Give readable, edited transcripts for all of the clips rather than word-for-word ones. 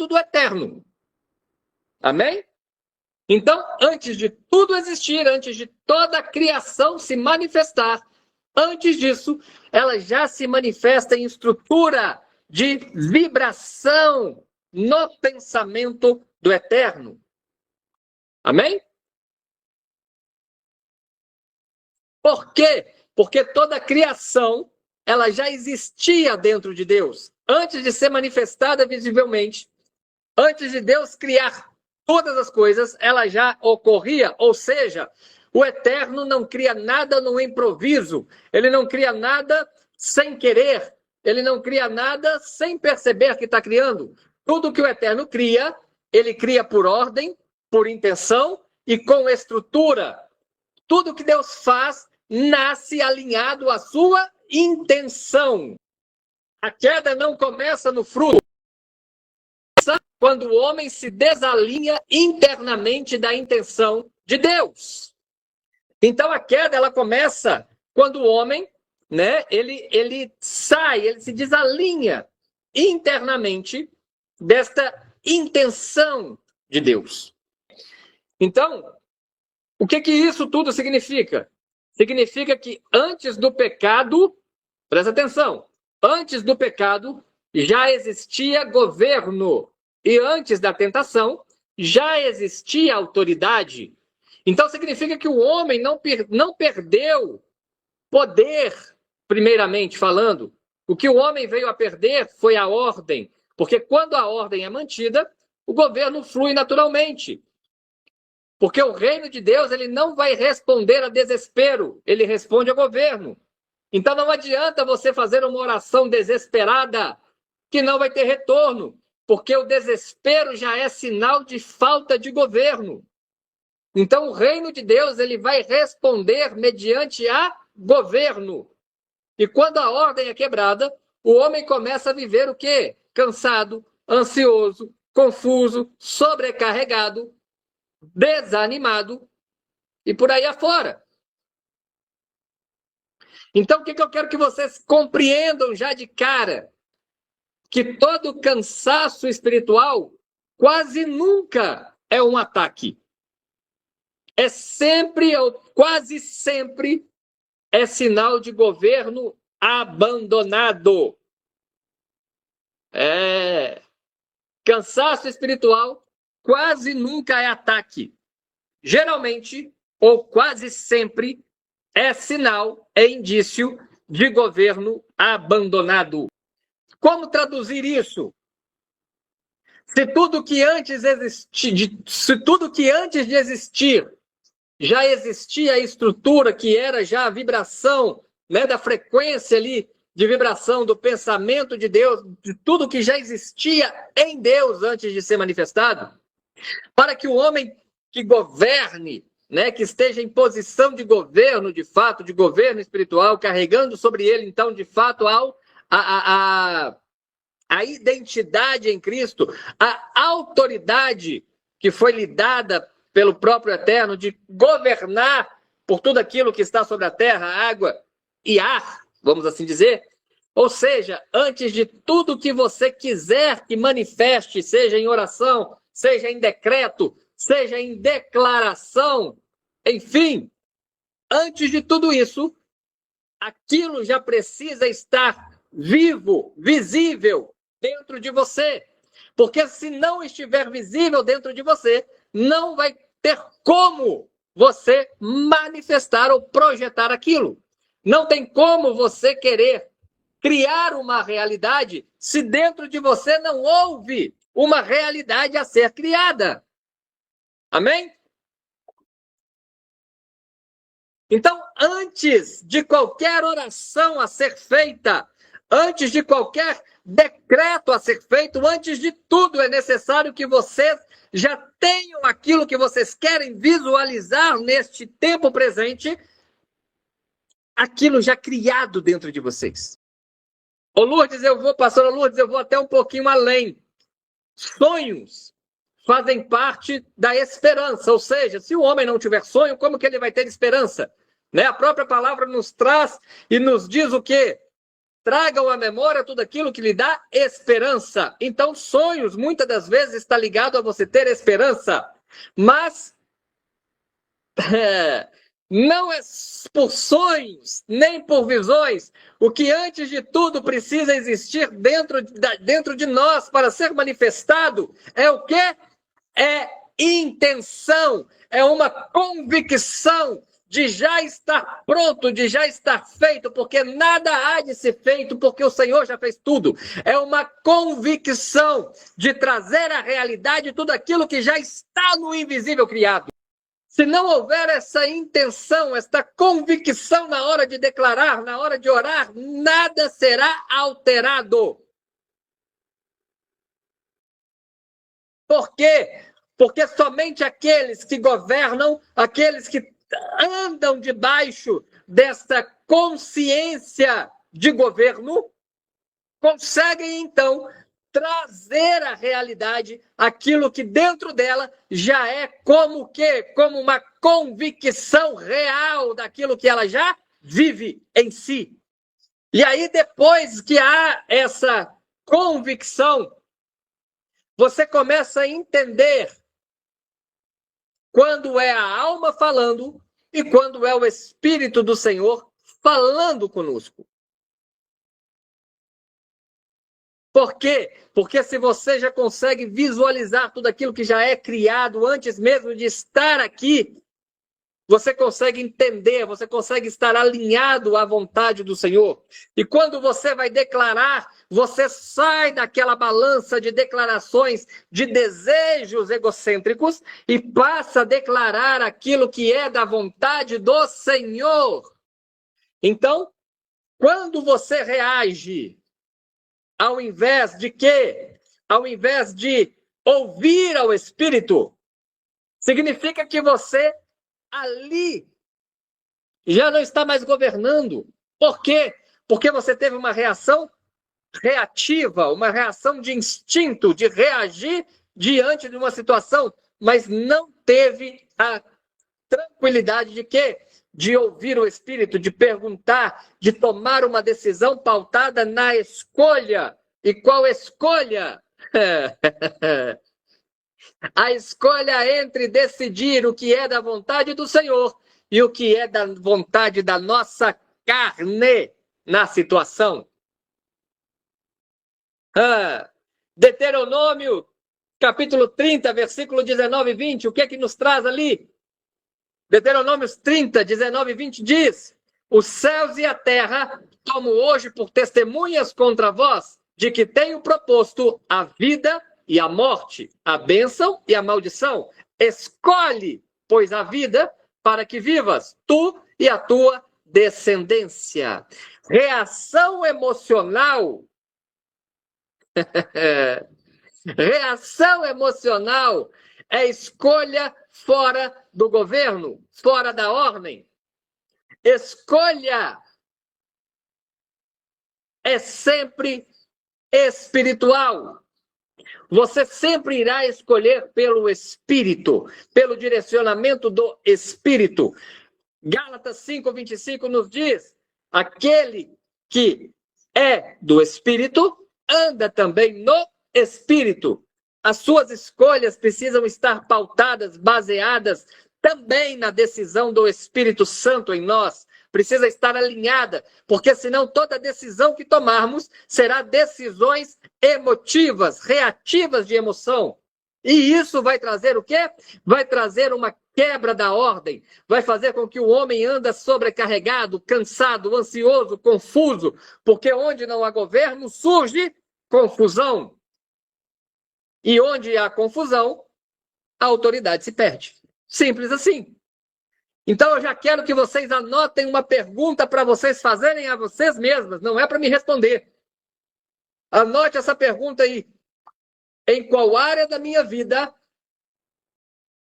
Espírito do Eterno. Amém? Então, antes de tudo existir, antes de toda a criação se manifestar, antes disso, ela já se manifesta em estrutura de vibração no pensamento do Eterno. Amém? Por quê? Porque toda a criação, ela já existia dentro de Deus. Antes de ser manifestada visivelmente, antes de Deus criar todas as coisas, ela já ocorria. Ou seja, o Eterno não cria nada no improviso. Ele não cria nada sem querer. Ele não cria nada sem perceber que está criando. Tudo que o Eterno cria, ele cria por ordem, por intenção e com estrutura. Tudo que Deus faz nasce alinhado à sua intenção. A queda não começa no fruto, quando o homem se desalinha internamente da intenção de Deus. Então a queda, ela começa quando o homem, né, ele sai, ele se desalinha internamente desta intenção de Deus. Então, o que isso tudo significa? Significa que antes do pecado, presta atenção, antes do pecado já existia governo. E antes da tentação, já existia autoridade. Então, significa que o homem não perdeu poder, primeiramente falando. O que o homem veio a perder foi a ordem. Porque quando a ordem é mantida, o governo flui naturalmente. Porque o reino de Deus, ele não vai responder a desespero, ele responde ao governo. Então, não adianta você fazer uma oração desesperada, que não vai ter retorno. Porque o desespero já é sinal de falta de governo. Então, o reino de Deus, ele vai responder mediante a governo. E quando a ordem é quebrada, o homem começa a viver o quê? Cansado, ansioso, confuso, sobrecarregado, desanimado e por aí afora. Então, o que eu quero que vocês compreendam já de cara? Que todo cansaço espiritual quase nunca é um ataque. É sempre, ou quase sempre, é sinal de governo abandonado. Cansaço espiritual quase nunca é ataque. Geralmente, ou quase sempre, é sinal, é indício de governo abandonado. Como traduzir isso? Se tudo que antes de existir já existia a estrutura que era já a vibração, né, da frequência ali de vibração do pensamento de Deus, de tudo que já existia em Deus antes de ser manifestado, para que o homem que governe, né, que esteja em posição de governo, de fato, de governo espiritual, carregando sobre ele, então, de fato, a identidade em Cristo, a autoridade que foi lhe dada pelo próprio Eterno de governar por tudo aquilo que está sobre a terra, água e ar, vamos assim dizer. Ou seja, antes de tudo que você quiser que manifeste, seja em oração, seja em decreto, seja em declaração, enfim, antes de tudo isso, aquilo já precisa estar vivo, visível dentro de você. Porque se não estiver visível dentro de você, não vai ter como você manifestar ou projetar aquilo. Não tem como você querer criar uma realidade se dentro de você não houve uma realidade a ser criada. Amém? Então, antes de qualquer oração a ser feita, antes de qualquer decreto a ser feito, antes de tudo, é necessário que vocês já tenham aquilo que vocês querem visualizar neste tempo presente, aquilo já criado dentro de vocês. Pastora Lourdes, eu vou até um pouquinho além. Sonhos fazem parte da esperança, ou seja, se o homem não tiver sonho, como que ele vai ter esperança? Né? A própria palavra nos traz e nos diz o quê? Tragam à memória tudo aquilo que lhe dá esperança. Então, sonhos, muitas das vezes, está ligado a você ter esperança. Mas não é por sonhos, nem por visões. O que, antes de tudo, precisa existir dentro de nós para ser manifestado é o quê? É intenção, é uma convicção de já estar pronto, de já estar feito, porque nada há de ser feito, porque o Senhor já fez tudo. É uma convicção de trazer à realidade tudo aquilo que já está no invisível criado. Se não houver essa intenção, esta convicção na hora de declarar, na hora de orar, nada será alterado. Por quê? Porque somente aqueles que governam, aqueles que andam debaixo desta consciência de governo, conseguem, então, trazer à realidade aquilo que dentro dela já é como quê? Como uma convicção real daquilo que ela já vive em si. E aí, depois que há essa convicção, você começa a entender quando é a alma falando e quando é o Espírito do Senhor falando conosco. Por quê? Porque se você já consegue visualizar tudo aquilo que já é criado antes mesmo de estar aqui, você consegue entender, você consegue estar alinhado à vontade do Senhor. E quando você vai declarar, você sai daquela balança de declarações de desejos egocêntricos e passa a declarar aquilo que é da vontade do Senhor. Então, quando você reage, ao invés de quê? Ao invés de ouvir ao Espírito, significa que você ali já não está mais governando. Por quê? Porque você teve uma reação reativa, uma reação de instinto, de reagir diante de uma situação, mas não teve a tranquilidade de quê? De ouvir o Espírito, de perguntar, de tomar uma decisão pautada na escolha. E qual escolha? A escolha entre decidir o que é da vontade do Senhor e o que é da vontade da nossa carne na situação. Deuteronômio, capítulo 30, versículo 19 e 20, o que é que nos traz ali? Deuteronômio 30, 19 e 20 diz: os céus e a terra tomo hoje por testemunhas contra vós, de que tenho proposto a vida e a morte, a bênção e a maldição. Escolhe, pois, a vida para que vivas, tu e a tua descendência. Reação emocional. Reação emocional é escolha fora do governo, fora da ordem. Escolha é sempre espiritual. Você sempre irá escolher pelo Espírito, pelo direcionamento do Espírito. Gálatas 5:25 nos diz: aquele que é do Espírito anda também no Espírito. As suas escolhas precisam estar pautadas, baseadas também na decisão do Espírito Santo em nós. Precisa estar alinhada, porque senão toda decisão que tomarmos será decisões emotivas, reativas de emoção. E isso vai trazer o quê? Vai trazer uma quebra da ordem, vai fazer com que o homem anda sobrecarregado, cansado, ansioso, confuso, porque onde não há governo surge confusão. E onde há confusão, a autoridade se perde. Simples assim. Então eu já quero que vocês anotem uma pergunta para vocês fazerem a vocês mesmas, não é para me responder. Anote essa pergunta aí. Em qual área da minha vida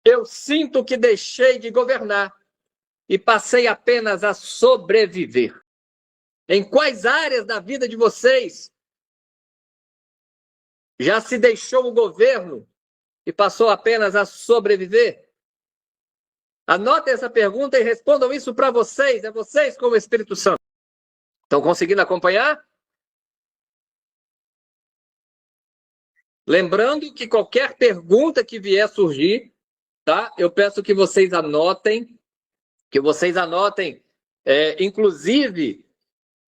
eu sinto que deixei de governar e passei apenas a sobreviver? Em quais áreas da vida de vocês já se deixou o governo e passou apenas a sobreviver? Anotem essa pergunta e respondam isso para vocês, é vocês com o Espírito Santo. Estão conseguindo acompanhar? Lembrando que qualquer pergunta que vier surgir, tá? Eu peço que vocês anotem, inclusive,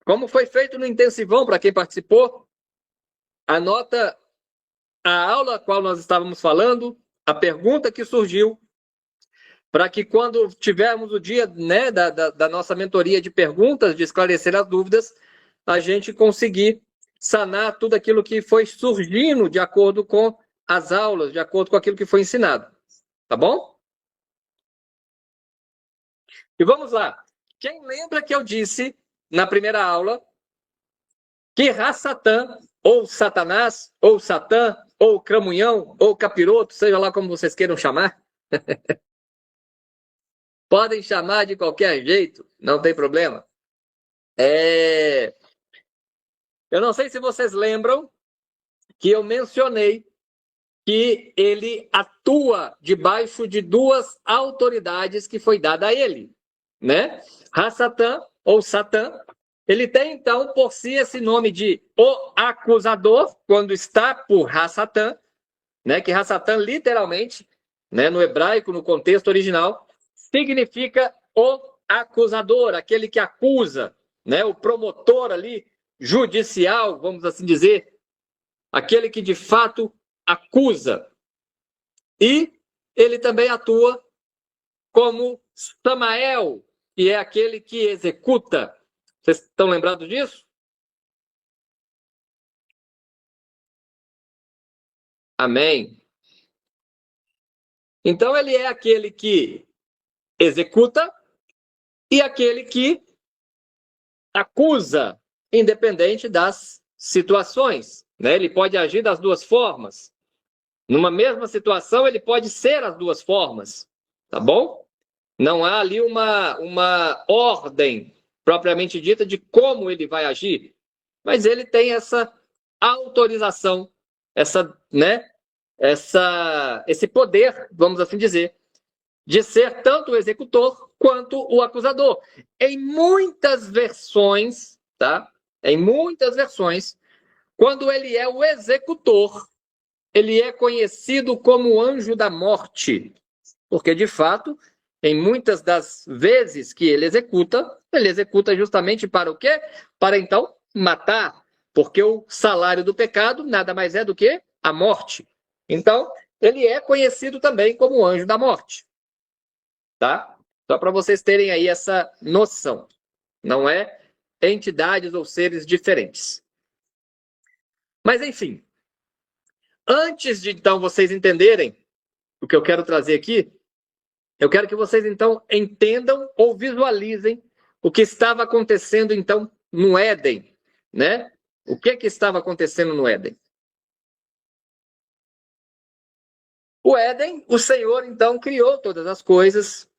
como foi feito no intensivão, para quem participou, anota a aula a qual nós estávamos falando, a pergunta que surgiu, para que quando tivermos o dia, né, da nossa mentoria de perguntas, de esclarecer as dúvidas, a gente conseguir sanar tudo aquilo que foi surgindo de acordo com as aulas, de acordo com aquilo que foi ensinado. Tá bom? E vamos lá. Quem lembra que eu disse na primeira aula que Ra-Satã, ou Satanás, ou Satã, ou Cramunhão, ou Capiroto, seja lá como vocês queiram chamar, podem chamar de qualquer jeito, não tem problema. Eu não sei se vocês lembram que eu mencionei que ele atua debaixo de duas autoridades que foi dada a ele, né? Ra-Satã, ou Satã, ele tem então por si esse nome de o acusador, quando está por Ra-Satã, né? Que Ra-Satã literalmente, né, no hebraico, no contexto original, significa o acusador, aquele que acusa, né? O promotor ali judicial, vamos assim dizer, aquele que de fato acusa. E ele também atua como Samael, que é aquele que executa. Vocês estão lembrados disso? Amém. Então ele é aquele que executa e aquele que acusa, independente das situações, né? Ele pode agir das duas formas. Numa mesma situação, ele pode ser as duas formas, tá bom? Não há ali uma ordem propriamente dita de como ele vai agir, mas ele tem essa autorização, esse poder, vamos assim dizer, de ser tanto o executor quanto o acusador. Em muitas versões, tá? Em muitas versões, quando ele é o executor, ele é conhecido como anjo da morte, porque de fato, em muitas das vezes que ele executa justamente para o quê? Para então matar, porque o salário do pecado nada mais é do que a morte. Então, ele é conhecido também como anjo da morte. Tá? Só para vocês terem aí essa noção. Não é entidades ou seres diferentes. Mas, enfim, antes de então vocês entenderem o que eu quero trazer aqui, eu quero que vocês então entendam ou visualizem o que estava acontecendo então no Éden, né? O que estava acontecendo no Éden? O Éden, o Senhor então criou todas as coisas,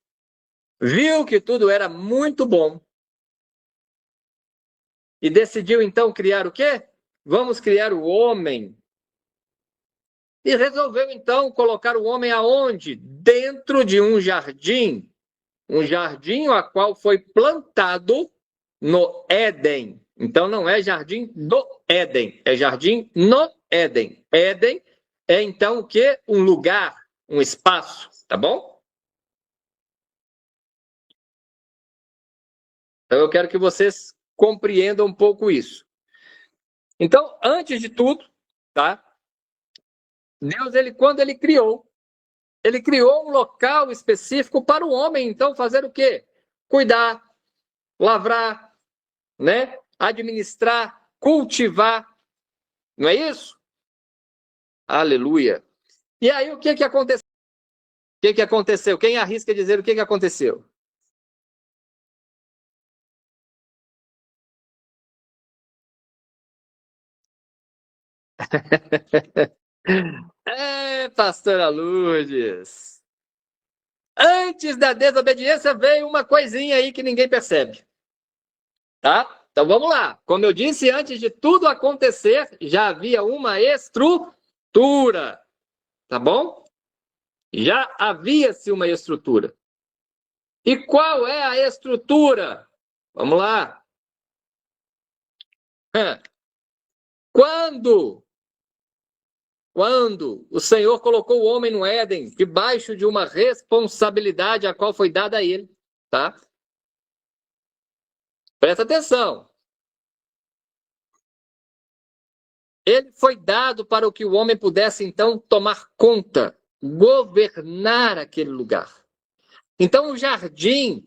viu que tudo era muito bom e decidiu então criar o quê? Vamos criar o homem. E resolveu então colocar o homem aonde? Dentro de um jardim a qual foi plantado no Éden. Então não é jardim do Éden, é jardim no Éden. Éden é então o quê? Um lugar, um espaço, tá bom? Então eu quero que vocês compreendam um pouco isso. Então, antes de tudo, tá? Deus, quando ele criou um local específico para o homem, então, fazer o quê? Cuidar, lavrar, né? Administrar, cultivar. Não é isso? Aleluia. E aí, o que aconteceu? O que aconteceu? Quem arrisca dizer o que aconteceu? Pastora Lourdes. Antes da desobediência veio uma coisinha aí que ninguém percebe. Tá? Então vamos lá. Como eu disse, antes de tudo acontecer, já havia uma estrutura. Tá bom? Já havia-se uma estrutura. E qual é a estrutura? Vamos lá. Quando quando o Senhor colocou o homem no Éden, debaixo de uma responsabilidade a qual foi dada a ele, tá? Presta atenção. Ele foi dado para que o homem pudesse, então, tomar conta, governar aquele lugar. Então, o jardim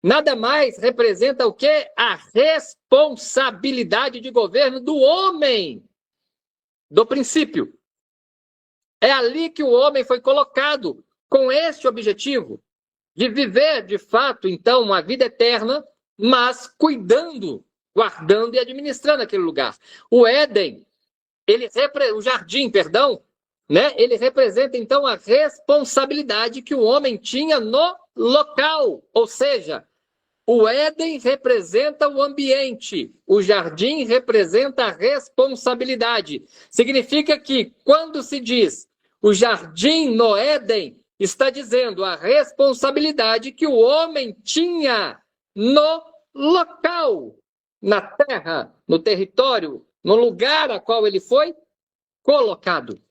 nada mais representa o quê? A responsabilidade de governo do homem, do princípio. É ali que o homem foi colocado com este objetivo de viver, de fato, então, uma vida eterna, mas cuidando, guardando e administrando aquele lugar. O Éden, o jardim, perdão, né? Ele representa, então, a responsabilidade que o homem tinha no local. Ou seja, o Éden representa o ambiente, o jardim representa a responsabilidade. Significa que, quando se diz o jardim no Éden, está dizendo a responsabilidade que o homem tinha no local, na terra, no território, no lugar a qual ele foi colocado.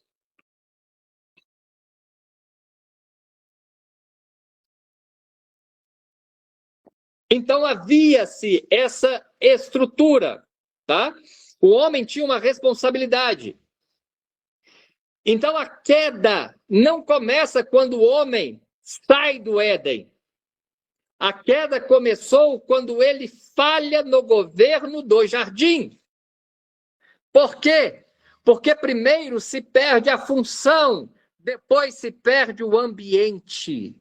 Então havia-se essa estrutura, tá? O homem tinha uma responsabilidade. Então a queda não começa quando o homem sai do Éden. A queda começou quando ele falha no governo do jardim. Por quê? Porque primeiro se perde a função, depois se perde o ambiente.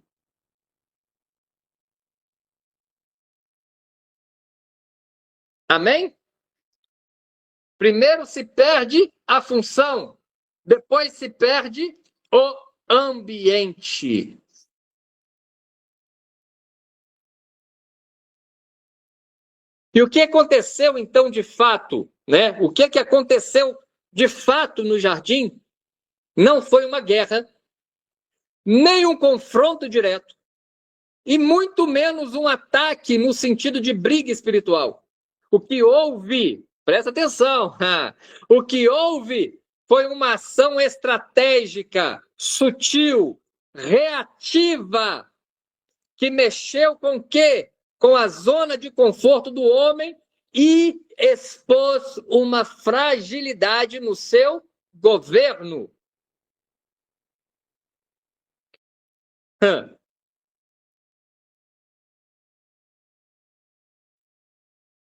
Amém? Primeiro se perde a função, depois se perde o ambiente. E o que aconteceu então de fato, né? O que aconteceu de fato no jardim não foi uma guerra, nem um confronto direto, e muito menos um ataque no sentido de briga espiritual. O que houve, presta atenção, o que houve foi uma ação estratégica, sutil, reativa, que mexeu com o quê? Com a zona de conforto do homem e expôs uma fragilidade no seu governo.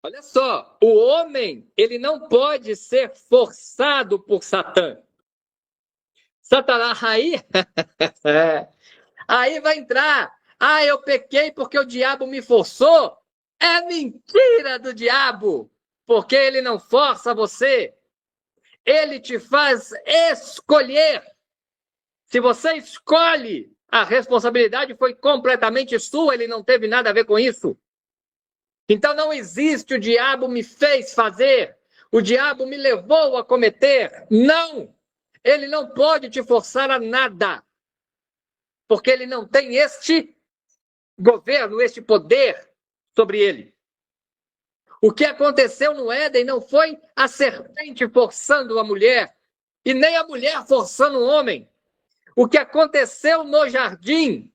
Olha só, o homem, ele não pode ser forçado por Satã. Satanás aí, aí vai entrar. Ah, eu pequei porque o diabo me forçou. É mentira do diabo, porque ele não força você. Ele te faz escolher. Se você escolhe, a responsabilidade foi completamente sua, ele não teve nada a ver com isso. Então não existe o diabo me fez fazer, o diabo me levou a cometer. Não! Ele não pode te forçar a nada, porque ele não tem este governo, este poder sobre ele. O que aconteceu no Éden não foi a serpente forçando a mulher, e nem a mulher forçando o homem. O que aconteceu no jardim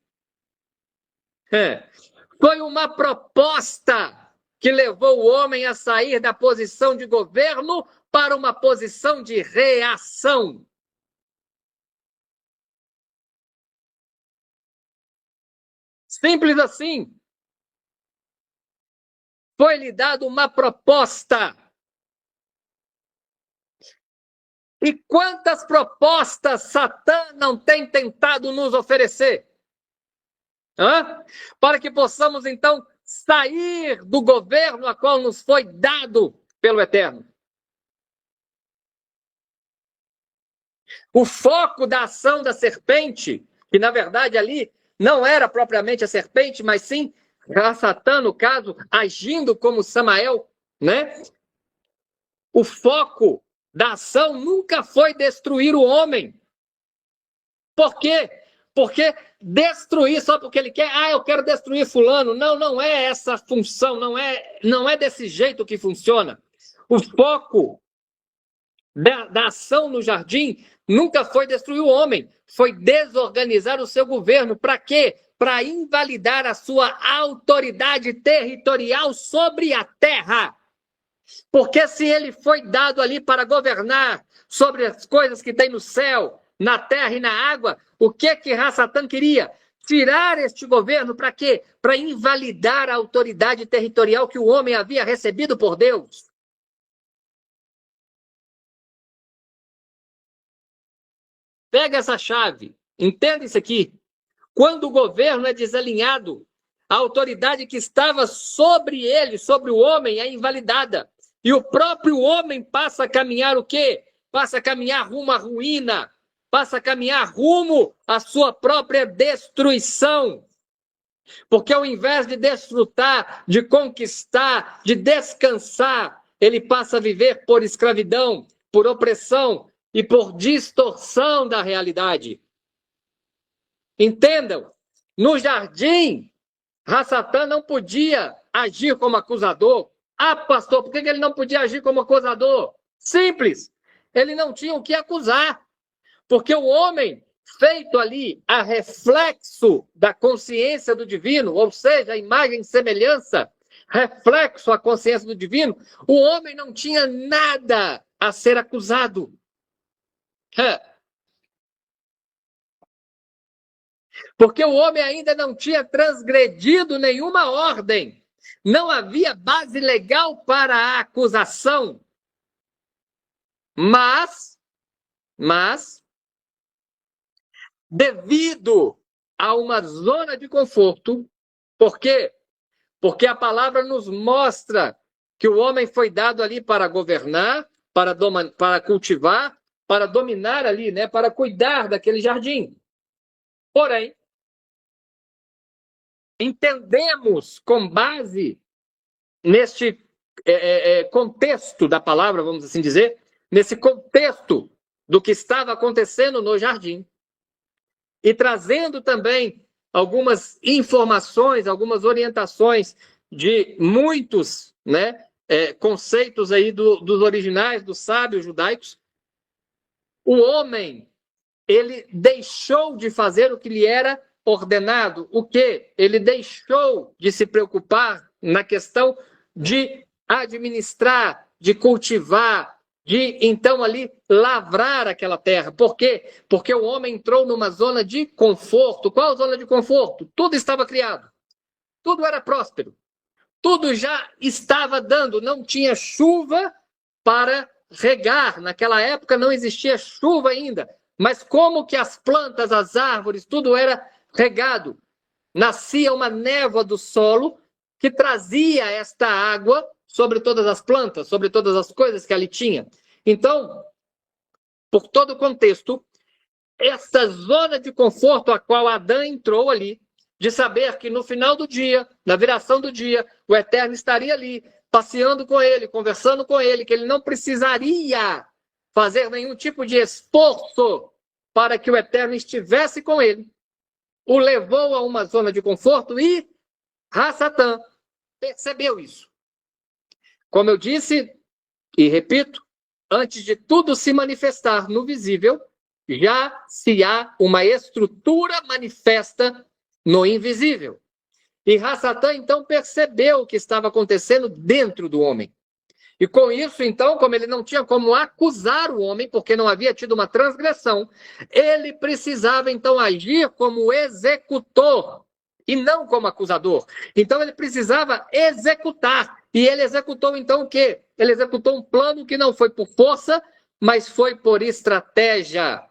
foi uma proposta que levou o homem a sair da posição de governo para uma posição de reação. Simples assim. Foi-lhe dada uma proposta. E quantas propostas Satã não tem tentado nos oferecer? Para que possamos, então, sair do governo a qual nos foi dado pelo Eterno. O foco da ação da serpente, que na verdade ali não era propriamente a serpente, mas sim Satã, no caso, agindo como Samael, né? O foco da ação nunca foi destruir o homem. Por quê? Porque destruir só porque ele quer, eu quero destruir fulano. Não, não é essa a função, não é desse jeito que funciona. O foco da ação no jardim nunca foi destruir o homem, foi desorganizar o seu governo. Para quê? Para invalidar a sua autoridade territorial sobre a terra. Porque se ele foi dado ali para governar sobre as coisas que tem no céu, na terra e na água, o que Ra-Satã queria? Tirar este governo para quê? Para invalidar a autoridade territorial que o homem havia recebido por Deus. Pega essa chave, entenda isso aqui. Quando o governo é desalinhado, a autoridade que estava sobre ele, sobre o homem, é invalidada. E o próprio homem passa a caminhar o quê? Passa a caminhar rumo à ruína, passa a caminhar rumo à sua própria destruição. Porque ao invés de desfrutar, de conquistar, de descansar, ele passa a viver por escravidão, por opressão e por distorção da realidade. Entendam, no jardim, Ra-Satã não podia agir como acusador. Ah, pastor, por que ele não podia agir como acusador? Simples, ele não tinha o que acusar. Porque o homem, feito ali a reflexo da consciência do divino, ou seja, a imagem e semelhança, reflexo à consciência do divino, o homem não tinha nada a ser acusado. Porque o homem ainda não tinha transgredido nenhuma ordem. Não havia base legal para a acusação. Mas, devido a uma zona de conforto, por quê? Porque a palavra nos mostra que o homem foi dado ali para governar, para cultivar, para dominar ali, né? Para cuidar daquele jardim. Porém, entendemos com base neste contexto da palavra, vamos assim dizer, nesse contexto do que estava acontecendo no jardim, e trazendo também algumas informações, algumas orientações de muitos, né, conceitos aí dos originais, dos sábios judaicos, o homem, ele deixou de fazer o que lhe era ordenado. O quê? Ele deixou de se preocupar na questão de administrar, de cultivar, de então ali lavrar aquela terra. Por quê? Porque o homem entrou numa zona de conforto. Qual zona de conforto? Tudo estava criado. Tudo era próspero. Tudo já estava dando. Não tinha chuva para regar. Naquela época não existia chuva ainda. Mas como que as plantas, as árvores, tudo era regado? Nascia uma névoa do solo que trazia esta água sobre todas as plantas, sobre todas as coisas que ali tinha. Então, por todo o contexto, essa zona de conforto a qual Adão entrou ali, de saber que no final do dia, na viração do dia, o Eterno estaria ali, passeando com ele, conversando com ele, que ele não precisaria fazer nenhum tipo de esforço para que o Eterno estivesse com ele, o levou a uma zona de conforto e Ra-Satã percebeu isso. Como eu disse e repito, antes de tudo se manifestar no visível, já se há uma estrutura manifesta no invisível. E Ra-Satã então percebeu o que estava acontecendo dentro do homem. E com isso, então, como ele não tinha como acusar o homem, porque não havia tido uma transgressão, ele precisava, então, agir como executor e não como acusador. Então, ele precisava executar. E ele executou, então, o quê? Ele executou um plano que não foi por força, mas foi por estratégia.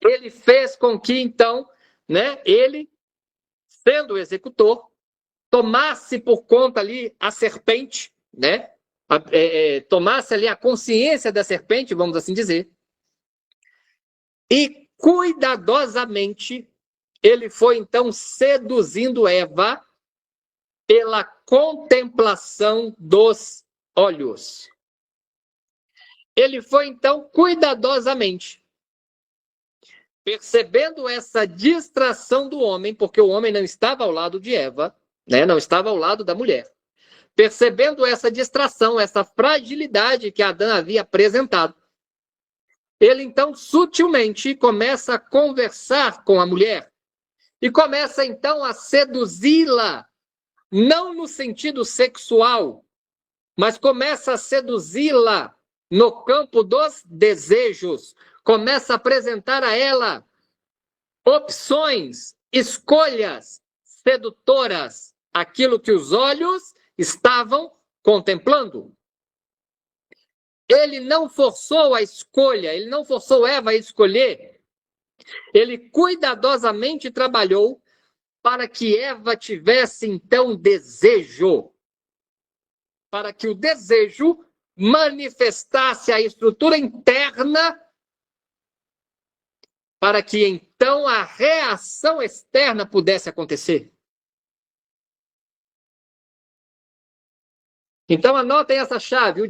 Ele fez com que, então, né, ele, sendo o executor, tomasse por conta ali a serpente, né? Tomasse ali a consciência da serpente, vamos assim dizer, e cuidadosamente ele foi então seduzindo Eva pela contemplação dos olhos. Ele foi então cuidadosamente, percebendo essa distração do homem, porque o homem não estava ao lado de Eva, né? Não estava ao lado da mulher. percebendo essa distração, essa fragilidade que Adão havia apresentado, ele então sutilmente começa a conversar com a mulher e começa então a seduzi-la, não no sentido sexual, mas começa a seduzi-la no campo dos desejos, começa a apresentar a ela opções, escolhas sedutoras, aquilo que os olhos estavam contemplando. Ele não forçou a escolha, ele não forçou Eva a escolher. Ele cuidadosamente trabalhou para que Eva tivesse, então, desejo. Para que o desejo manifestasse a estrutura interna, para que, então, a reação externa pudesse acontecer. Então, anotem essa chave.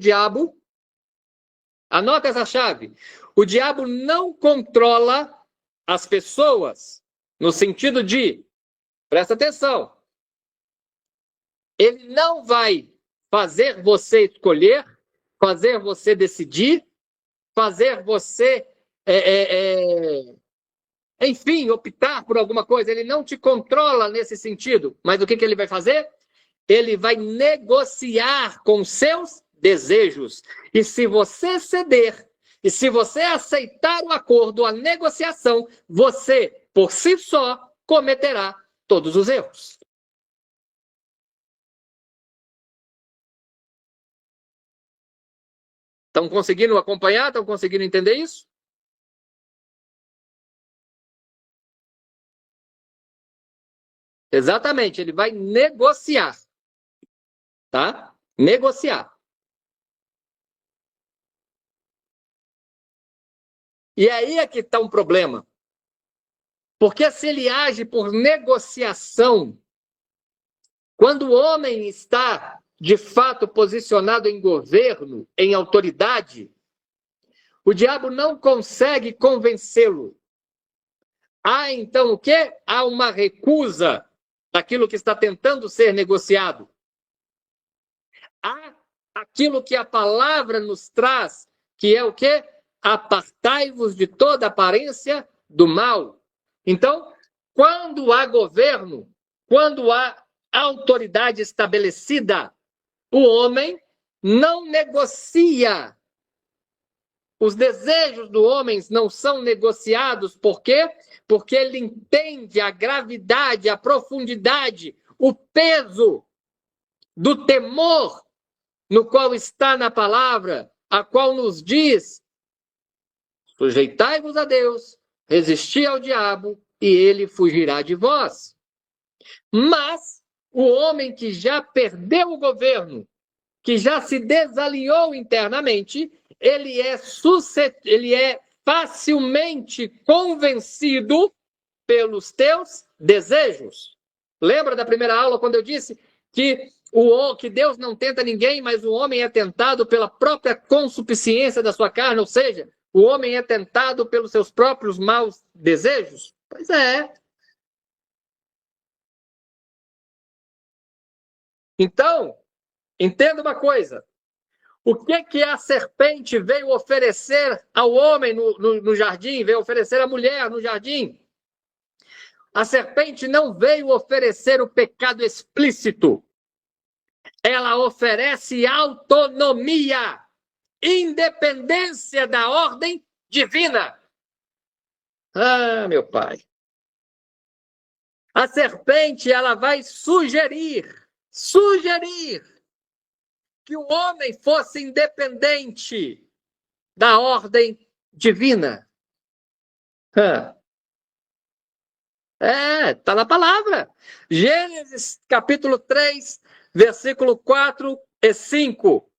Anota essa chave. O diabo não controla as pessoas no sentido de, presta atenção, ele não vai fazer você escolher, fazer você decidir, fazer você, enfim, optar por alguma coisa. Ele não te controla nesse sentido. Mas o que ele vai fazer? Ele vai negociar com seus desejos. E se você ceder, e se você aceitar o acordo, a negociação, você, por si só, cometerá todos os erros. Estão conseguindo acompanhar? Estão conseguindo entender isso? Exatamente, ele vai negociar. Tá? Negociar. E aí é que está um problema. Porque se ele age por negociação, quando o homem está, de fato, posicionado em governo, em autoridade, o diabo não consegue convencê-lo. Há, então, o quê? Há uma recusa daquilo que está tentando ser negociado. Há aquilo que a palavra nos traz, que é o quê? Apartai-vos de toda aparência do mal. Então, quando há governo, quando há autoridade estabelecida, o homem não negocia. Os desejos do homem não são negociados. Por quê? Porque ele entende a gravidade, a profundidade, o peso do temor no qual está na palavra, a qual nos diz: sujeitai-vos a Deus, resisti ao diabo, e ele fugirá de vós. Mas o homem que já perdeu o governo, que já se desalinhou internamente, ele é facilmente convencido pelos teus desejos. Lembra da primeira aula, quando eu disse que Deus não tenta ninguém, mas o homem é tentado pela própria concupiscência da sua carne, ou seja, o homem é tentado pelos seus próprios maus desejos? Pois é. Então, entenda uma coisa. O que a serpente veio oferecer ao homem no jardim, veio oferecer à mulher no jardim? A serpente não veio oferecer o pecado explícito. Ela oferece autonomia, independência da ordem divina. Ah, meu pai. A serpente, ela vai sugerir que o homem fosse independente da ordem divina. Está na palavra. Gênesis capítulo 3, versículo 4 e 5. O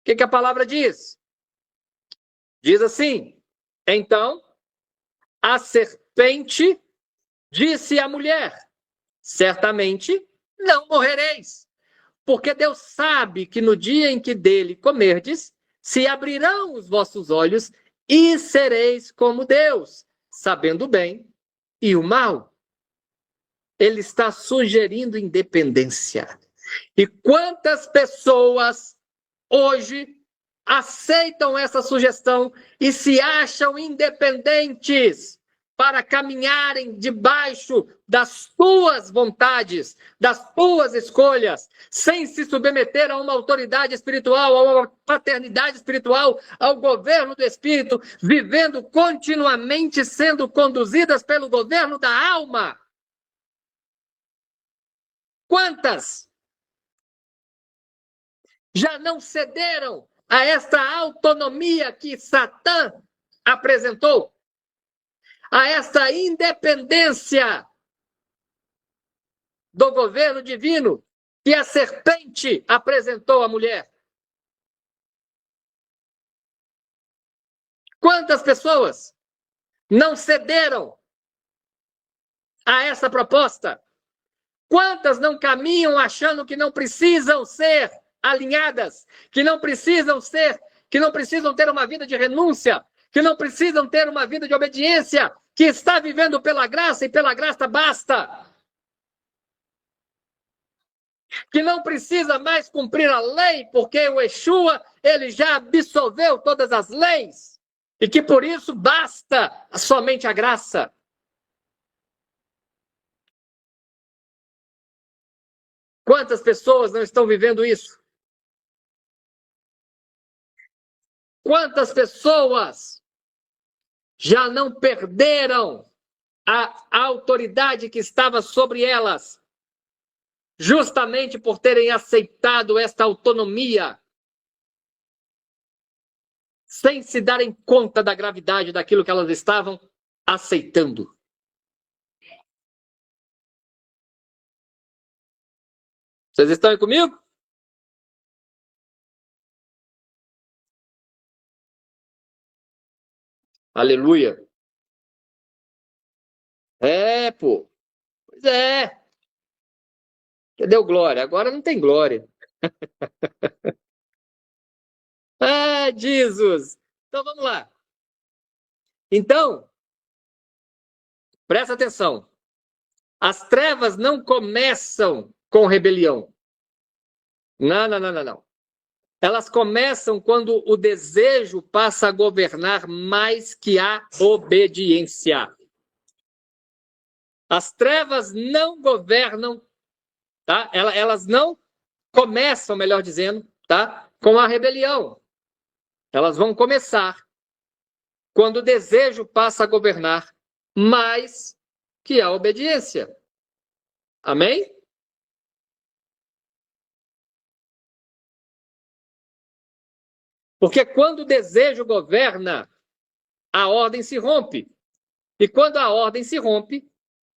que a palavra diz? Diz assim: então, a serpente disse à mulher: certamente não morrereis, porque Deus sabe que no dia em que dele comerdes, se abrirão os vossos olhos e sereis como Deus, sabendo o bem e o mal. Ele está sugerindo independência. E quantas pessoas hoje aceitam essa sugestão e se acham independentes para caminharem debaixo das tuas vontades, das tuas escolhas, sem se submeter a uma autoridade espiritual, a uma paternidade espiritual, ao governo do Espírito, vivendo continuamente sendo conduzidas pelo governo da alma. Quantas já não cederam a esta autonomia que Satã apresentou? A esta independência do governo divino que a serpente apresentou à mulher? Quantas pessoas não cederam a essa proposta? Quantas não caminham achando que não precisam ser alinhadas, que não precisam ter uma vida de renúncia, que não precisam ter uma vida de obediência, que está vivendo pela graça e pela graça basta. Que não precisa mais cumprir a lei, porque o Yeshua, ele já absolveu todas as leis. E que por isso basta somente a graça. Quantas pessoas não estão vivendo isso? Quantas pessoas já não perderam a autoridade que estava sobre elas, justamente por terem aceitado esta autonomia, sem se darem conta da gravidade daquilo que elas estavam aceitando? Vocês estão aí comigo? Aleluia. É, pô. Pois é. Cadê o glória? Agora não tem glória. Ah, Jesus. Então vamos lá. Então, presta atenção. As trevas não começam com rebelião. Não. Elas começam quando o desejo passa a governar mais que a obediência. As trevas não governam, tá? Elas não começam, melhor dizendo, tá? Com a rebelião. Elas vão começar quando o desejo passa a governar mais que a obediência. Amém? Porque quando o desejo governa, a ordem se rompe. E quando a ordem se rompe,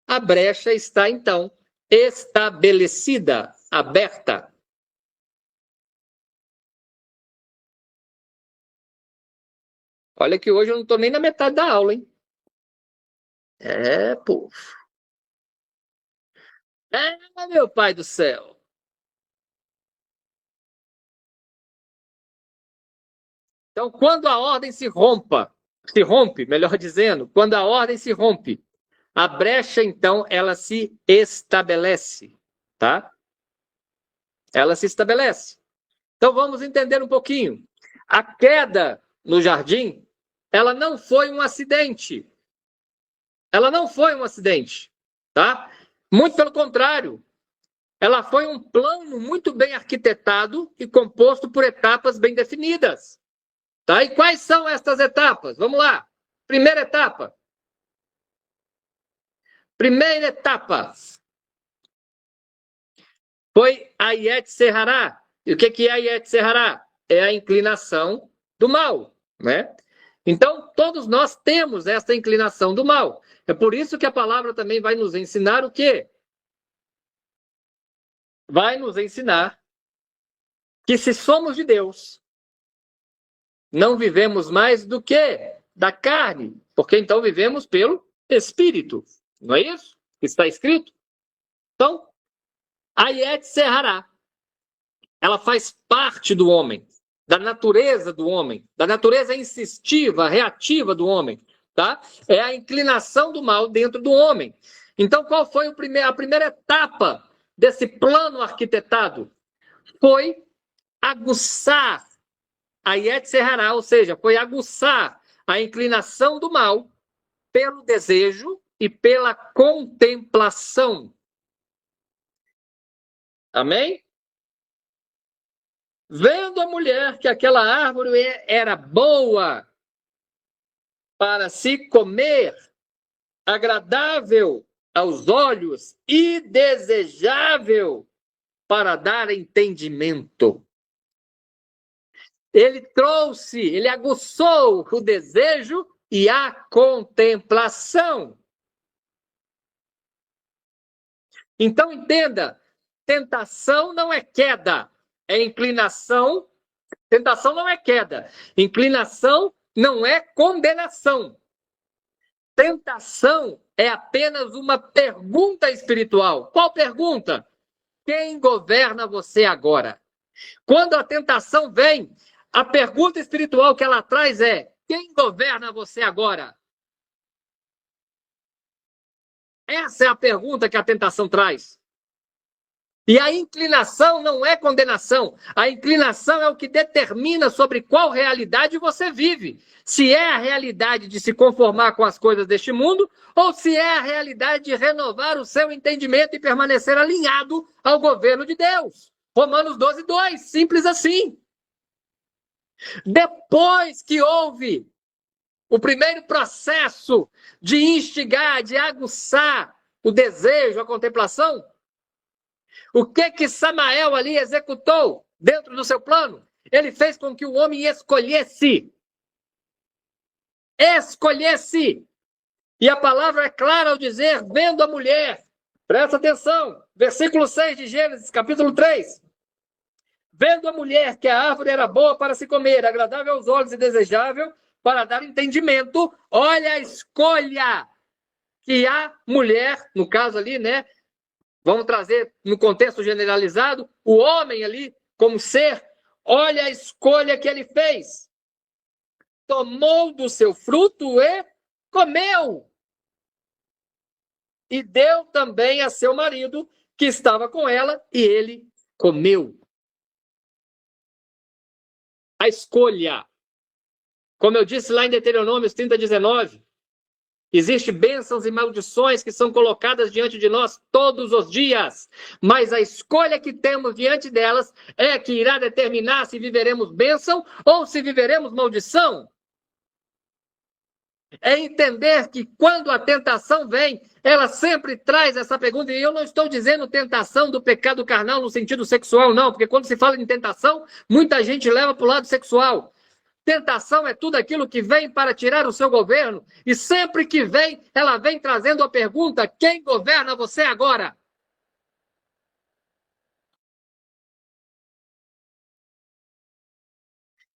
a brecha está, então, estabelecida, aberta. Olha que hoje eu não estou nem na metade da aula, hein? É, pô. É, meu pai do céu. Então, quando a ordem se rompe, melhor dizendo, quando a ordem se rompe, a brecha, então, ela se estabelece, tá? Ela se estabelece. Então, vamos entender um pouquinho. A queda no jardim, ela não foi um acidente. Ela não foi um acidente, tá? Muito pelo contrário. Ela foi um plano muito bem arquitetado e composto por etapas bem definidas. Tá? E quais são estas etapas? Vamos lá. Primeira etapa. Foi a Yetzer-Hará. E o que é a Yetzer-Hará? É a inclinação do mal, né? Então, todos nós temos esta inclinação do mal. É por isso que a palavra também vai nos ensinar o quê? Vai nos ensinar que se somos de Deus, não vivemos mais do que da carne, porque então vivemos pelo Espírito. Não é isso que está escrito? Então, a Yetzer-Hará, ela faz parte do homem, da natureza do homem, da natureza insistiva, reativa do homem, tá? É a inclinação do mal dentro do homem. Então, qual foi a primeira etapa desse plano arquitetado foi aguçar a Yetzirah, ou seja, foi aguçar a inclinação do mal pelo desejo e pela contemplação. Amém? Vendo a mulher que aquela árvore era boa para se comer, agradável aos olhos e desejável para dar entendimento. Ele aguçou o desejo e a contemplação. Então entenda, tentação não é queda, é inclinação. Tentação não é queda, inclinação não é condenação. Tentação é apenas uma pergunta espiritual. Qual pergunta? Quem governa você agora? Quando a tentação vem, a pergunta espiritual que ela traz é: quem governa você agora? Essa é a pergunta que a tentação traz. E a inclinação não é condenação. A inclinação é o que determina sobre qual realidade você vive. Se é a realidade de se conformar com as coisas deste mundo, ou se é a realidade de renovar o seu entendimento e permanecer alinhado ao governo de Deus. Romanos 12:2, simples assim. Depois que houve o primeiro processo de instigar, de aguçar o desejo, a contemplação, o que Samael ali executou dentro do seu plano? Ele fez com que o homem escolhesse. Escolhesse. E a palavra é clara ao dizer, vendo a mulher. Presta atenção. Versículo 6 de Gênesis, capítulo 3. Vendo a mulher que a árvore era boa para se comer, agradável aos olhos e desejável para dar entendimento. Olha a escolha que a mulher, no caso ali, né? Vamos trazer no contexto generalizado, o homem ali como ser, olha a escolha que ele fez. Tomou do seu fruto e comeu. E deu também a seu marido, que estava com ela, e ele comeu. A escolha. Como eu disse lá em Deuteronômio 30:19, existem bênçãos e maldições que são colocadas diante de nós todos os dias, mas a escolha que temos diante delas é que irá determinar se viveremos bênção ou se viveremos maldição. É entender que quando a tentação vem, ela sempre traz essa pergunta, e eu não estou dizendo tentação do pecado carnal no sentido sexual, não, porque quando se fala em tentação, muita gente leva para o lado sexual. Tentação é tudo aquilo que vem para tirar o seu governo, e sempre que vem, ela vem trazendo a pergunta: quem governa você agora?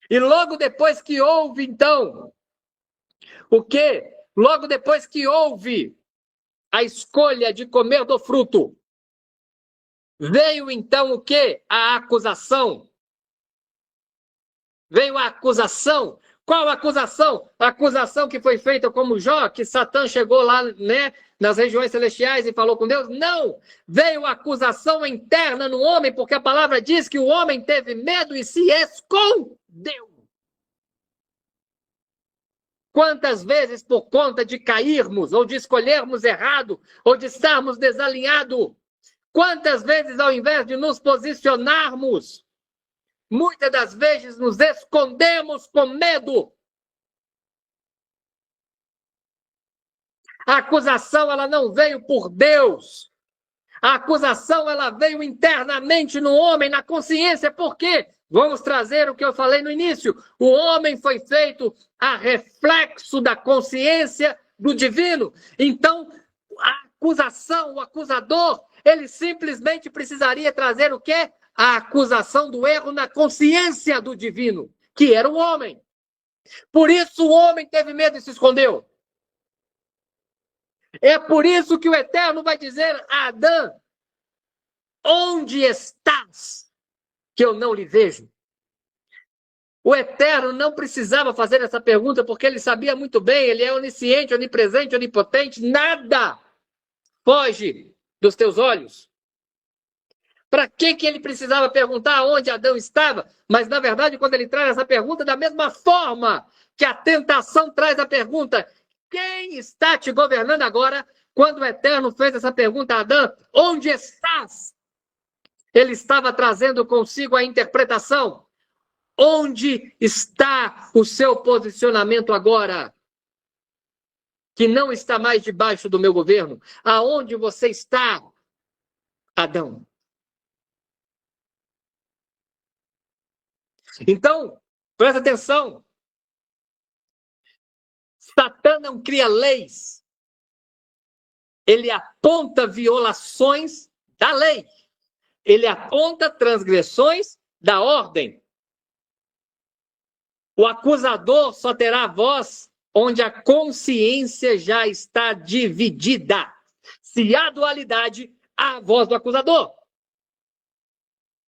E logo depois que houve, então, o quê? Logo depois que houve a escolha de comer do fruto, veio então o quê? A acusação. Veio a acusação. Qual a acusação? A acusação que foi feita como Jó, que Satã chegou lá, né, nas regiões celestiais e falou com Deus? Não! Veio a acusação interna no homem, porque a palavra diz que o homem teve medo e se escondeu. Quantas vezes, por conta de cairmos, ou de escolhermos errado, ou de estarmos desalinhados, quantas vezes, ao invés de nos posicionarmos, muitas das vezes nos escondemos com medo. A acusação, ela não veio por Deus. A acusação, ela veio internamente no homem, na consciência. Por quê? Vamos trazer o que eu falei no início. O homem foi feito a reflexo da consciência do divino. Então, a acusação, o acusador, ele simplesmente precisaria trazer o quê? A acusação do erro na consciência do divino, que era o homem. Por isso o homem teve medo e se escondeu. É por isso que o Eterno vai dizer a Adão: onde estás, que eu não lhe vejo? O Eterno não precisava fazer essa pergunta, porque ele sabia muito bem, ele é onisciente, onipresente, onipotente, nada foge dos teus olhos. Para que ele precisava perguntar onde Adão estava? Mas, na verdade, quando ele traz essa pergunta, da mesma forma que a tentação traz a pergunta: quem está te governando agora? Quando o Eterno fez essa pergunta a Adão, onde estás? Ele estava trazendo consigo a interpretação. Onde está o seu posicionamento agora? Que não está mais debaixo do meu governo. Aonde você está, Adão? Então, presta atenção. Satã não cria leis. Ele aponta violações da lei. Ele aponta transgressões da ordem. O acusador só terá voz onde a consciência já está dividida. Se há dualidade, há a voz do acusador.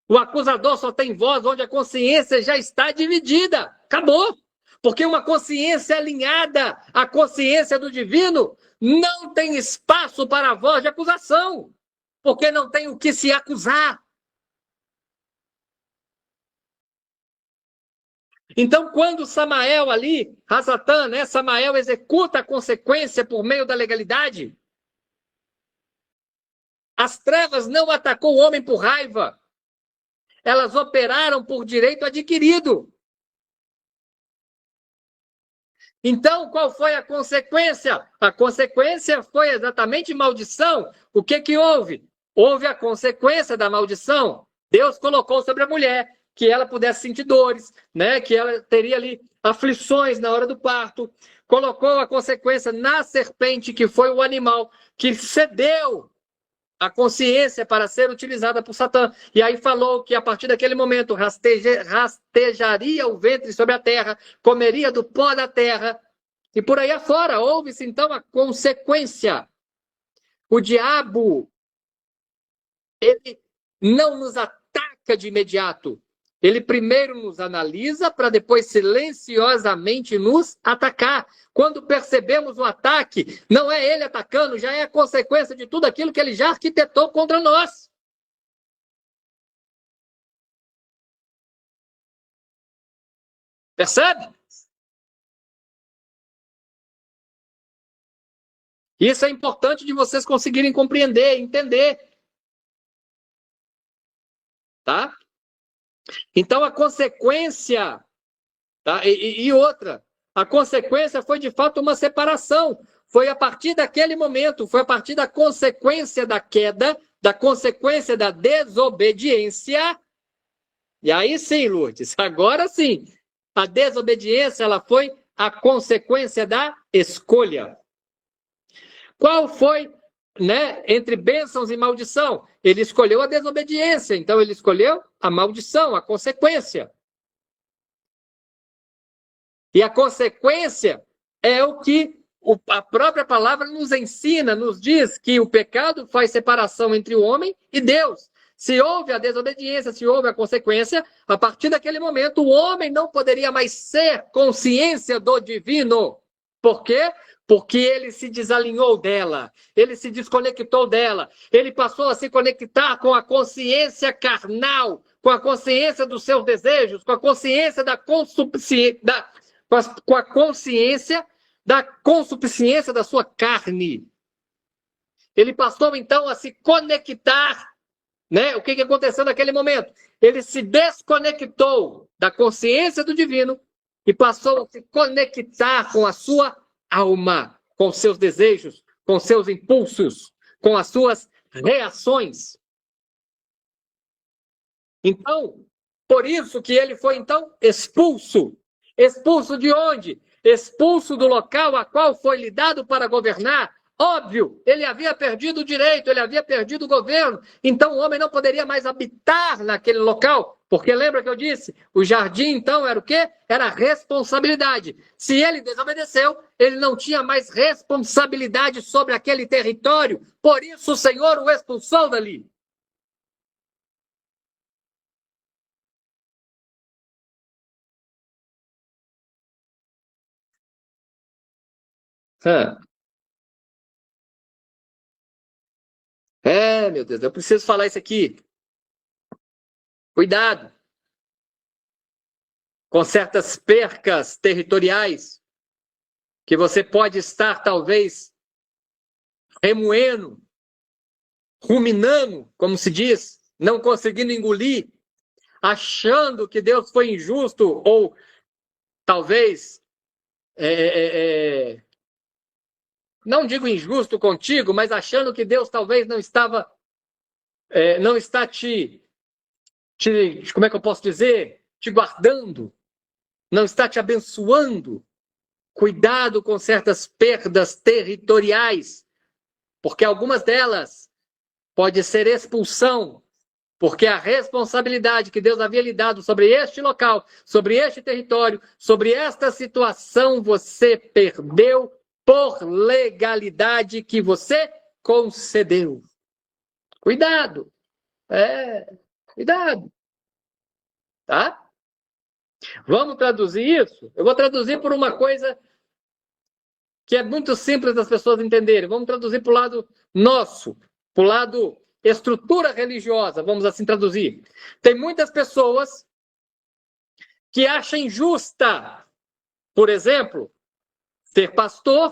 O acusador só tem voz onde a consciência já está dividida. Acabou. Porque uma consciência alinhada à consciência do divino não tem espaço para a voz de acusação. Porque não tem o que se acusar. Então, quando Samael ali, Hasatan, né, Samael executa a consequência por meio da legalidade, as trevas não atacou o homem por raiva. Elas operaram por direito adquirido. Então, qual foi a consequência? A consequência foi exatamente maldição. O que houve? Houve a consequência da maldição. Deus colocou sobre a mulher que ela pudesse sentir dores, né? Que ela teria ali aflições na hora do parto. Colocou a consequência na serpente, que foi o animal que cedeu a consciência para ser utilizada por Satã. E aí falou que a partir daquele momento rastejaria o ventre sobre a terra, comeria do pó da terra, e por aí afora. Houve-se então a consequência. O diabo, ele não nos ataca de imediato. Ele primeiro nos analisa para depois silenciosamente nos atacar. Quando percebemos o ataque, não é ele atacando, já é a consequência de tudo aquilo que ele já arquitetou contra nós. Percebe? Isso é importante de vocês conseguirem compreender, entender. Tá? Então a consequência, tá? E outra, a consequência foi de fato uma separação. Foi a partir daquele momento, foi a partir da consequência da queda, da consequência da desobediência. E aí sim, Lourdes, agora sim. A desobediência, ela foi a consequência da escolha. Qual foi, né, entre bênçãos e maldição? Ele escolheu a desobediência, então ele escolheu a maldição, a consequência. E a consequência é o que a própria palavra nos ensina, nos diz que o pecado faz separação entre o homem e Deus. Se houve a desobediência, se houve a consequência, a partir daquele momento o homem não poderia mais ser consciência do divino. Por quê? Porque ele se desalinhou dela, ele se desconectou dela, ele passou a se conectar com a consciência carnal, com a consciência dos seus desejos, com a consciência da com a consciência da consuficiência da sua carne. Ele passou então a se conectar, né? O que aconteceu naquele momento? Ele se desconectou da consciência do divino e passou a se conectar com a sua alma, com seus desejos, com seus impulsos, com as suas reações. Então, por isso que ele foi então expulso. Expulso de onde? Expulso do local a qual foi lhe dado para governar. Óbvio, ele havia perdido o direito, ele havia perdido o governo, então o homem não poderia mais habitar naquele local, porque lembra que eu disse? O jardim, então, era o quê? Era responsabilidade. Se ele desobedeceu, ele não tinha mais responsabilidade sobre aquele território, por isso o Senhor o expulsou dali. Meu Deus, eu preciso falar isso aqui. Cuidado com certas percas territoriais que você pode estar, talvez, remoendo, ruminando, como se diz, não conseguindo engolir, achando que Deus foi injusto ou talvez, não digo injusto contigo, mas achando que Deus talvez não está como é que eu posso dizer? Te guardando, não está te abençoando. Cuidado com certas perdas territoriais, porque algumas delas pode ser expulsão, porque a responsabilidade que Deus havia lhe dado sobre este local, sobre este território, sobre esta situação, você perdeu por legalidade que você concedeu. Cuidado. Cuidado. Tá? Vamos traduzir isso? Eu vou traduzir por uma coisa que é muito simples das pessoas entenderem. Vamos traduzir para o lado nosso, para o lado estrutura religiosa, vamos assim traduzir. Tem muitas pessoas que acham injusta, por exemplo, ser pastor.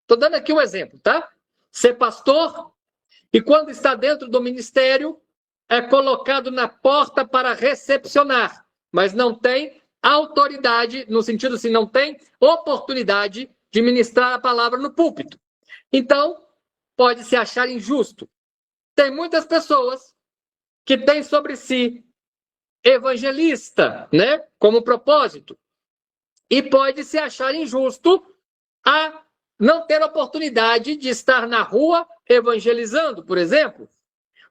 Estou dando aqui um exemplo, tá? Ser pastor e quando está dentro do ministério é colocado na porta para recepcionar, mas não tem autoridade, no sentido assim, não tem oportunidade de ministrar a palavra no púlpito. Então, pode se achar injusto. Tem muitas pessoas que têm sobre si evangelista, né, como propósito, e pode se achar injusto a não ter oportunidade de estar na rua evangelizando, por exemplo.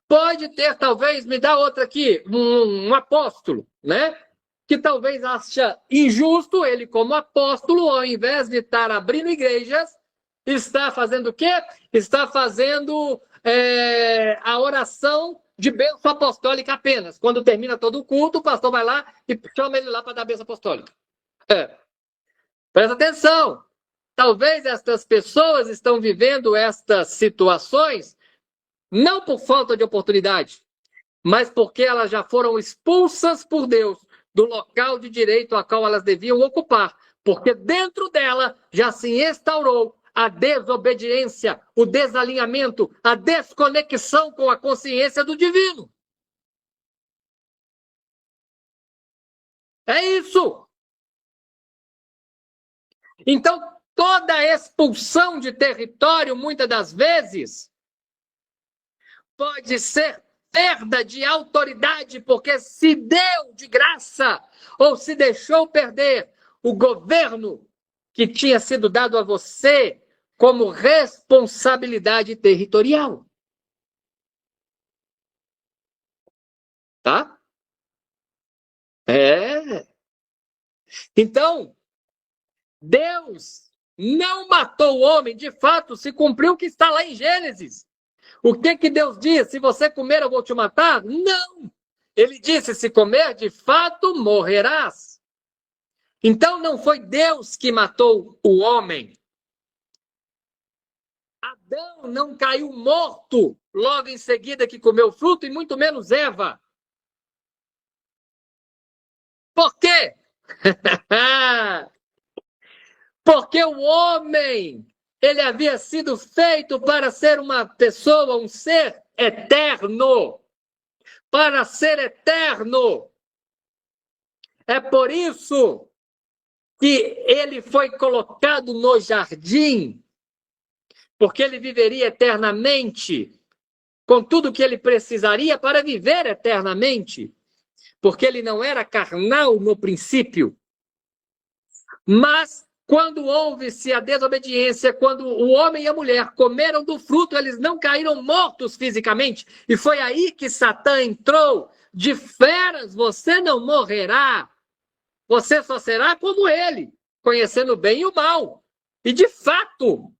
Pode ter, talvez, me dá outra aqui, um apóstolo, né? Que talvez acha injusto ele, como apóstolo, ao invés de estar abrindo igrejas, está fazendo o quê? Está fazendo a oração de bênção apostólica apenas. Quando termina todo o culto, o pastor vai lá e chama ele lá para dar a bênção apostólica. Presta atenção. Talvez estas pessoas estão vivendo estas situações não por falta de oportunidade, mas porque elas já foram expulsas por Deus do local de direito a qual elas deviam ocupar, porque dentro dela já se instaurou a desobediência, o desalinhamento, a desconexão com a consciência do divino. É isso. Então, toda expulsão de território, muitas das vezes, pode ser perda de autoridade, porque se deu de graça ou se deixou perder o governo que tinha sido dado a você como responsabilidade territorial. Tá? Então, Deus não matou o homem, de fato, se cumpriu o que está lá em Gênesis. O que Deus diz? Se você comer, eu vou te matar? Não! Ele disse, se comer, de fato, morrerás. Então, não foi Deus que matou o homem. Adão não caiu morto logo em seguida que comeu o fruto, e muito menos Eva. Por quê? Porque o homem, ele havia sido feito para ser uma pessoa, um ser eterno. Para ser eterno. É por isso que ele foi colocado no jardim, porque ele viveria eternamente, com tudo que ele precisaria para viver eternamente, porque ele não era carnal no princípio. Mas quando houve-se a desobediência, quando o homem e a mulher comeram do fruto, eles não caíram mortos fisicamente. E foi aí que Satã entrou. De feras você não morrerá. Você só será como ele, conhecendo o bem e o mal. E de fato,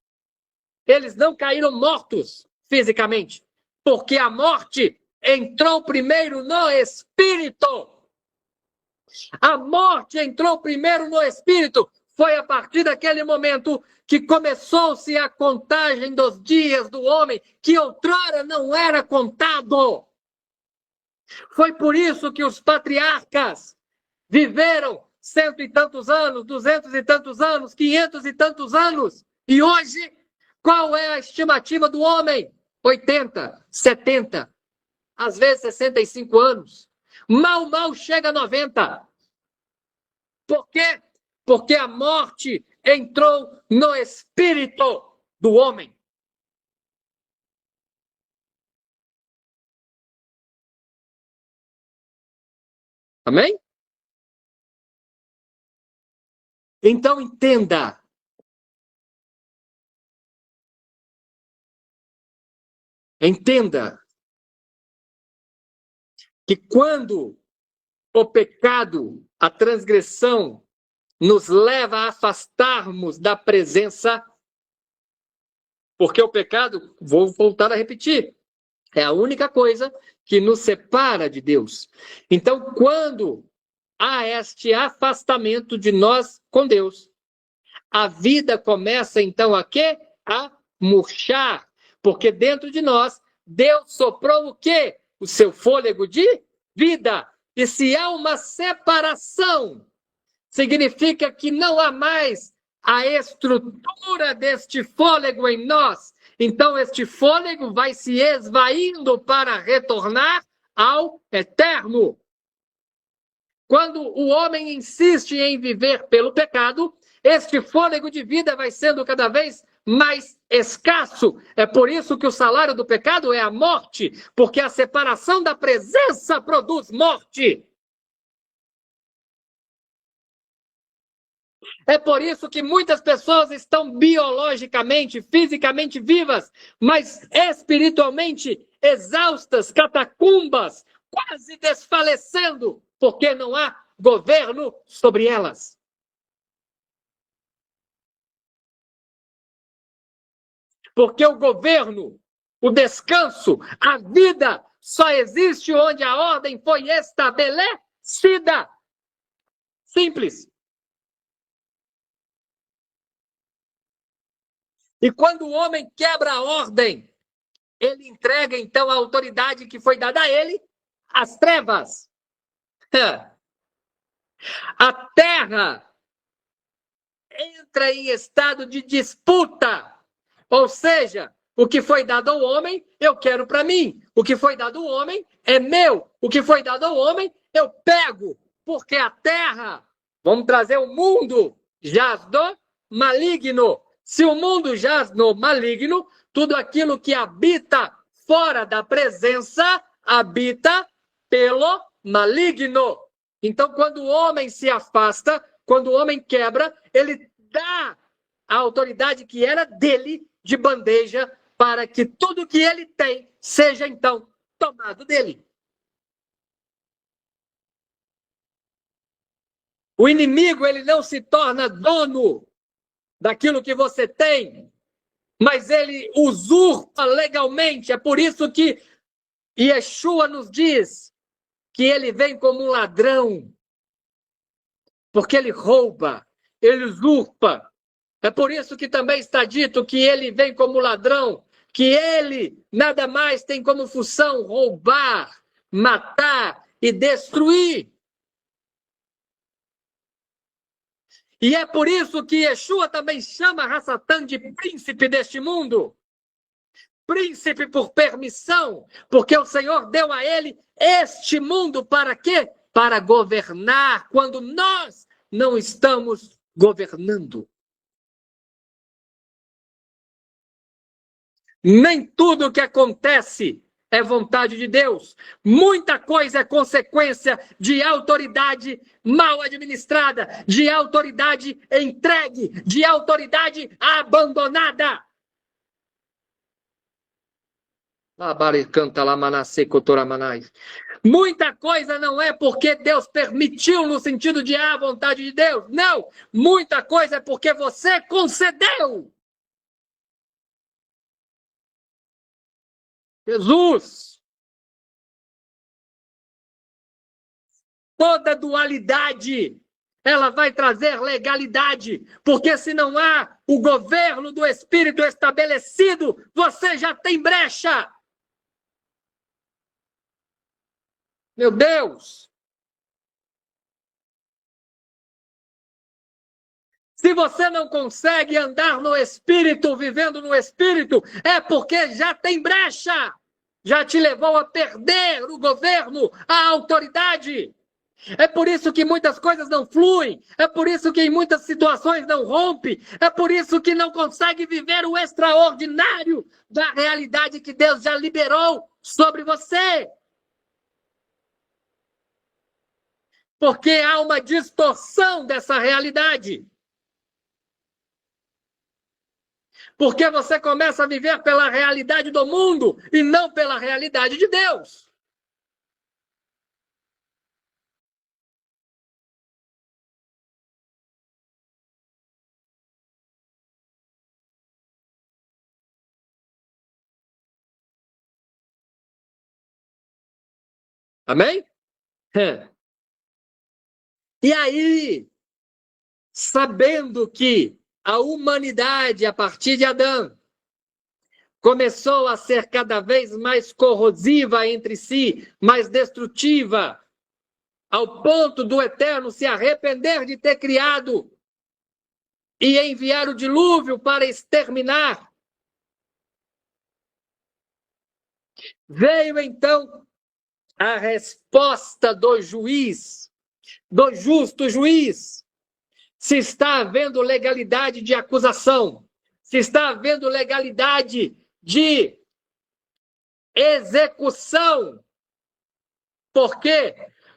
eles não caíram mortos fisicamente, porque a morte entrou primeiro no espírito. A morte entrou primeiro no espírito. Foi a partir daquele momento que começou-se a contagem dos dias do homem, que outrora não era contado. Foi por isso que os patriarcas viveram 100 e tantos anos, 200 e tantos anos, 500 e tantos anos. E hoje, qual é a estimativa do homem? 80, 70, às vezes 65 anos. Mal chega a 90. Por quê? Porque a morte entrou no espírito do homem. Amém? Então entenda. Entenda que quando o pecado, a transgressão, nos leva a afastarmos da presença, porque o pecado, vou voltar a repetir, é a única coisa que nos separa de Deus. Então, quando há este afastamento de nós com Deus, a vida começa então a quê? A murchar, porque dentro de nós, Deus soprou o quê? O seu fôlego de vida. E se há uma separação, significa que não há mais a estrutura deste fôlego em nós. Então, este fôlego vai se esvaindo para retornar ao eterno. Quando o homem insiste em viver pelo pecado, este fôlego de vida vai sendo cada vez mais escasso. É por isso que o salário do pecado é a morte, porque a separação da presença produz morte. É por isso que muitas pessoas estão biologicamente, fisicamente vivas, mas espiritualmente exaustas, catacumbas, quase desfalecendo, porque não há governo sobre elas. Porque o governo, o descanso, a vida só existe onde a ordem foi estabelecida. Simples. E quando o homem quebra a ordem, ele entrega então a autoridade que foi dada a ele às trevas. A terra entra em estado de disputa. Ou seja, o que foi dado ao homem, eu quero para mim. O que foi dado ao homem é meu. O que foi dado ao homem, eu pego. Porque a terra, vamos trazer o mundo, jaz no maligno. Se o mundo jaz no maligno, tudo aquilo que habita fora da presença, habita pelo maligno. Então, quando o homem se afasta, quando o homem quebra, ele dá a autoridade que era dele de bandeja para que tudo que ele tem seja, então, tomado dele. O inimigo, ele não se torna dono daquilo que você tem, mas ele usurpa legalmente. É por isso que Yeshua nos diz que ele vem como um ladrão, porque ele rouba, ele usurpa. É por isso que também está dito que ele vem como ladrão, que ele nada mais tem como função roubar, matar e destruir. E é por isso que Yeshua também chama Hassatan de príncipe deste mundo. Príncipe por permissão, porque o Senhor deu a ele este mundo para quê? Para governar quando nós não estamos governando. Nem tudo que acontece é vontade de Deus. Muita coisa é consequência de autoridade mal administrada, de autoridade entregue, de autoridade abandonada. Muita coisa não é porque Deus permitiu no sentido de a vontade de Deus. Não, muita coisa é porque você concedeu. Jesus. Toda dualidade, ela vai trazer legalidade, porque se não há o governo do Espírito estabelecido, você já tem brecha. Meu Deus! Se você não consegue andar no Espírito, vivendo no Espírito, é porque já tem brecha. Já te levou a perder o governo, a autoridade. É por isso que muitas coisas não fluem. É por isso que em muitas situações não rompe. É por isso que não consegue viver o extraordinário da realidade que Deus já liberou sobre você. Porque há uma distorção dessa realidade. Porque você começa a viver pela realidade do mundo e não pela realidade de Deus. Amém? E aí, sabendo que a humanidade, a partir de Adão, começou a ser cada vez mais corrosiva entre si, mais destrutiva, ao ponto do Eterno se arrepender de ter criado e enviar o dilúvio para exterminar. Veio então a resposta do juiz, do justo juiz. Se está havendo legalidade de acusação, se está havendo legalidade de execução. Por quê?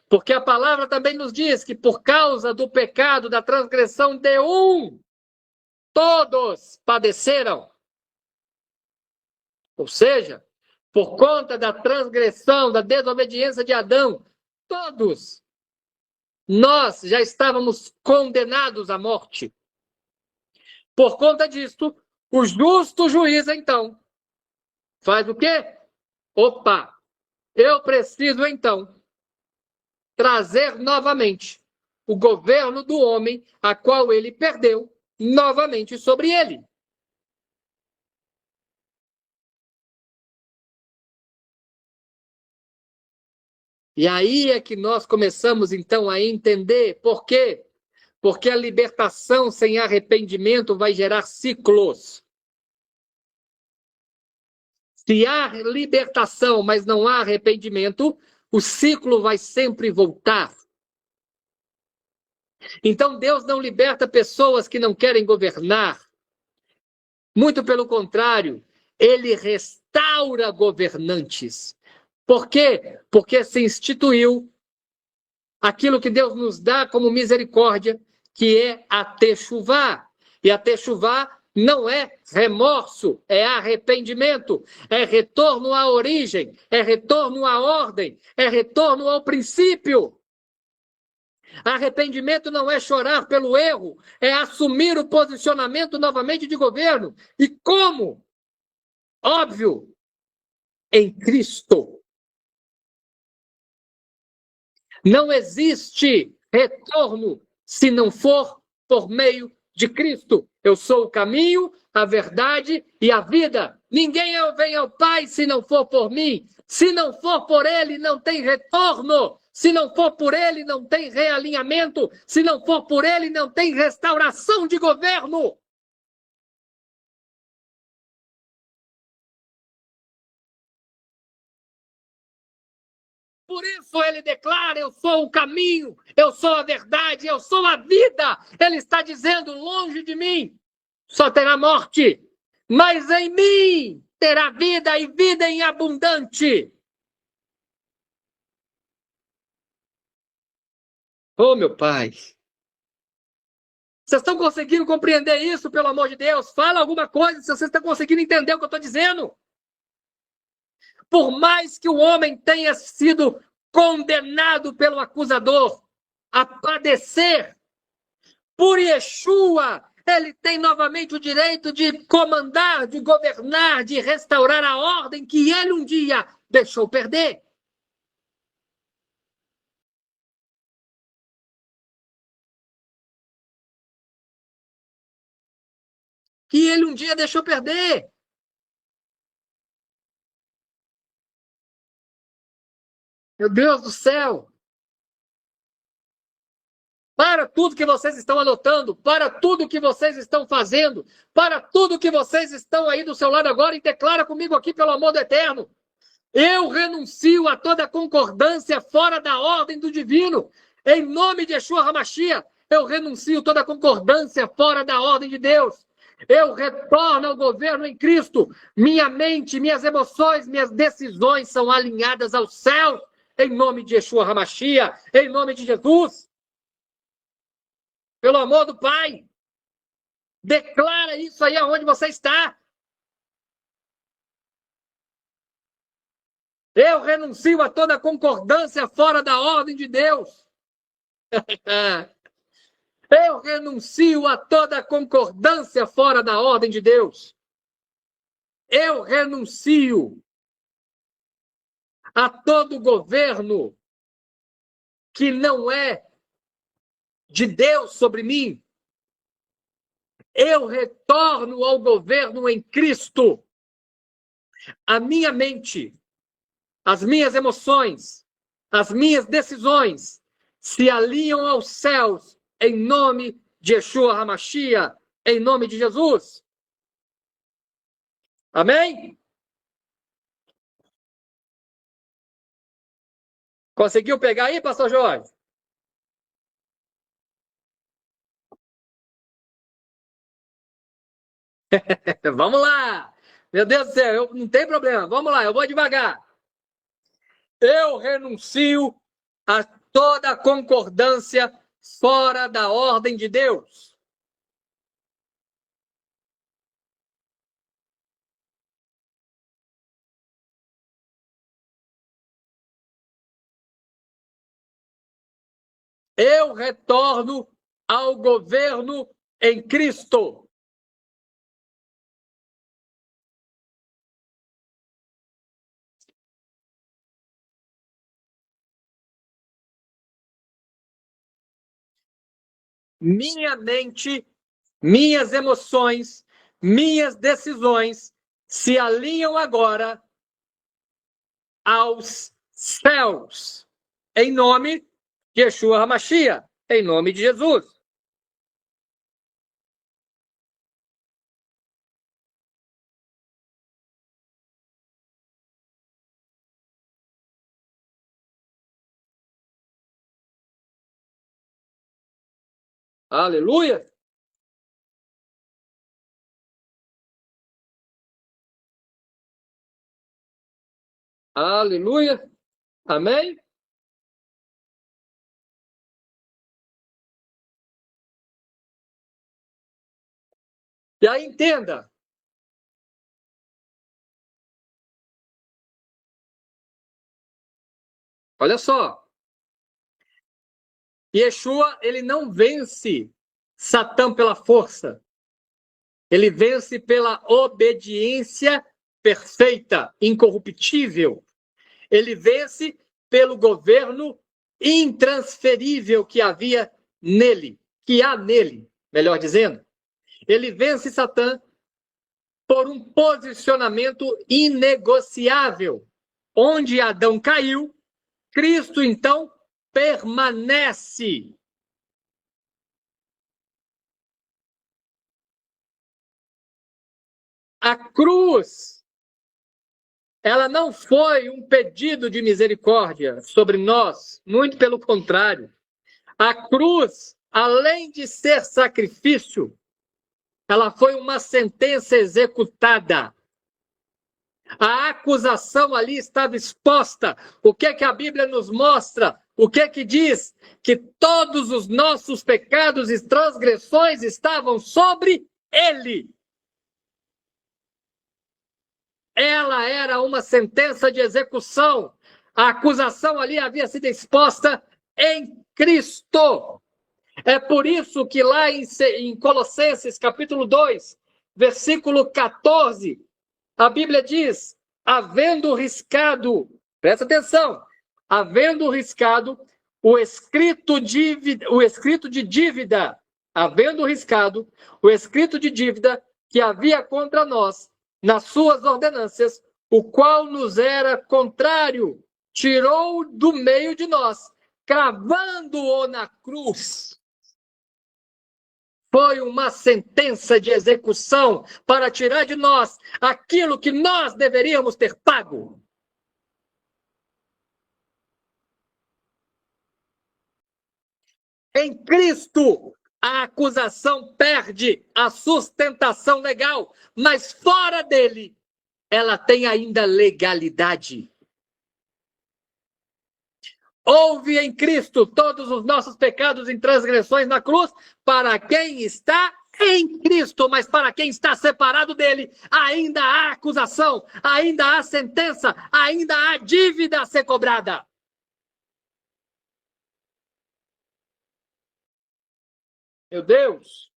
Porque a palavra também nos diz que por causa do pecado, da transgressão de um, todos padeceram. Ou seja, por conta da transgressão, da desobediência de Adão, todos nós já estávamos condenados à morte. Por conta disto, o justo juiz, então, faz o quê? Opa, eu preciso, então, trazer novamente o governo do homem, a qual ele perdeu, novamente sobre ele. E aí é que nós começamos, então, a entender por quê? Porque a libertação sem arrependimento vai gerar ciclos. Se há libertação, mas não há arrependimento, o ciclo vai sempre voltar. Então, Deus não liberta pessoas que não querem governar. Muito pelo contrário, ele restaura governantes. Por quê? Porque se instituiu aquilo que Deus nos dá como misericórdia, que é a techuvá. E a techuvá não é remorso, é arrependimento, é retorno à origem, é retorno à ordem, é retorno ao princípio. Arrependimento não é chorar pelo erro, é assumir o posicionamento novamente de governo. E como? Óbvio, em Cristo. Não existe retorno se não for por meio de Cristo. Eu sou o caminho, a verdade e a vida. Ninguém vem ao Pai se não for por mim. Se não for por Ele, não tem retorno. Se não for por Ele, não tem realinhamento. Se não for por Ele, não tem restauração de governo. Por isso ele declara: eu sou o caminho, eu sou a verdade, eu sou a vida. Ele está dizendo: longe de mim só terá morte, mas em mim terá vida e vida em abundante. Oh, meu Pai. Vocês estão conseguindo compreender isso, pelo amor de Deus? Fala alguma coisa se vocês estão conseguindo entender o que eu estou dizendo. Por mais que o homem tenha sido condenado pelo acusador a padecer, por Yeshua, ele tem novamente o direito de comandar, de governar, de restaurar a ordem que ele um dia deixou perder. Que ele um dia deixou perder. Meu Deus do céu! Para tudo que vocês estão anotando, para tudo que vocês estão fazendo, para tudo que vocês estão aí do seu lado agora e declara comigo aqui, pelo amor do Eterno. Eu renuncio a toda concordância fora da ordem do divino. Em nome de Yeshua HaMashiach, eu renuncio a toda concordância fora da ordem de Deus. Eu retorno ao governo em Cristo. Minha mente, minhas emoções, minhas decisões são alinhadas ao céu. Em nome de Yeshua HaMashiach, em nome de Jesus. Pelo amor do Pai, declara isso aí aonde você está. Eu renuncio a toda concordância fora da ordem de Deus. Eu renuncio a toda concordância fora da ordem de Deus. Eu renuncio a todo governo que não é de Deus sobre mim. Eu retorno ao governo em Cristo. A minha mente, as minhas emoções, as minhas decisões se alinham aos céus em nome de Yeshua HaMashiach, em nome de Jesus. Amém? Conseguiu pegar aí, pastor Jorge? Vamos lá. Meu Deus do céu, não tem problema. Vamos lá, eu vou devagar. Eu renuncio a toda concordância fora da ordem de Deus. Eu retorno ao governo em Cristo. Minha mente, minhas emoções, minhas decisões se alinham agora aos céus. Em nome de Yeshua HaMashiach, em nome de Jesus. Aleluia. Aleluia. Amém? E aí entenda. Olha só. Yeshua, ele não vence Satã pela força. Ele vence pela obediência perfeita, incorruptível. Ele vence pelo governo intransferível que havia nele, que há nele, melhor dizendo. Ele vence Satã por um posicionamento inegociável. Onde Adão caiu, Cristo então permanece. A cruz, ela não foi um pedido de misericórdia sobre nós, muito pelo contrário. A cruz, além de ser sacrifício, ela foi uma sentença executada. A acusação ali estava exposta. O que é que a Bíblia nos mostra? O que é que diz? Que todos os nossos pecados e transgressões estavam sobre ele. Ela era uma sentença de execução. A acusação ali havia sido exposta em Cristo. É por isso que lá em Colossenses, capítulo 2, versículo 14, a Bíblia diz, havendo riscado, presta atenção, havendo riscado o escrito de dívida, havendo riscado o escrito de dívida que havia contra nós, nas suas ordenâncias, o qual nos era contrário, tirou do meio de nós, cravando-o na cruz. Foi uma sentença de execução para tirar de nós aquilo que nós deveríamos ter pago. Em Cristo, a acusação perde a sustentação legal, mas fora dele, ela tem ainda legalidade. Houve em Cristo todos os nossos pecados e transgressões na cruz para quem está em Cristo, mas para quem está separado dele, ainda há acusação, ainda há sentença, ainda há dívida a ser cobrada. Meu Deus!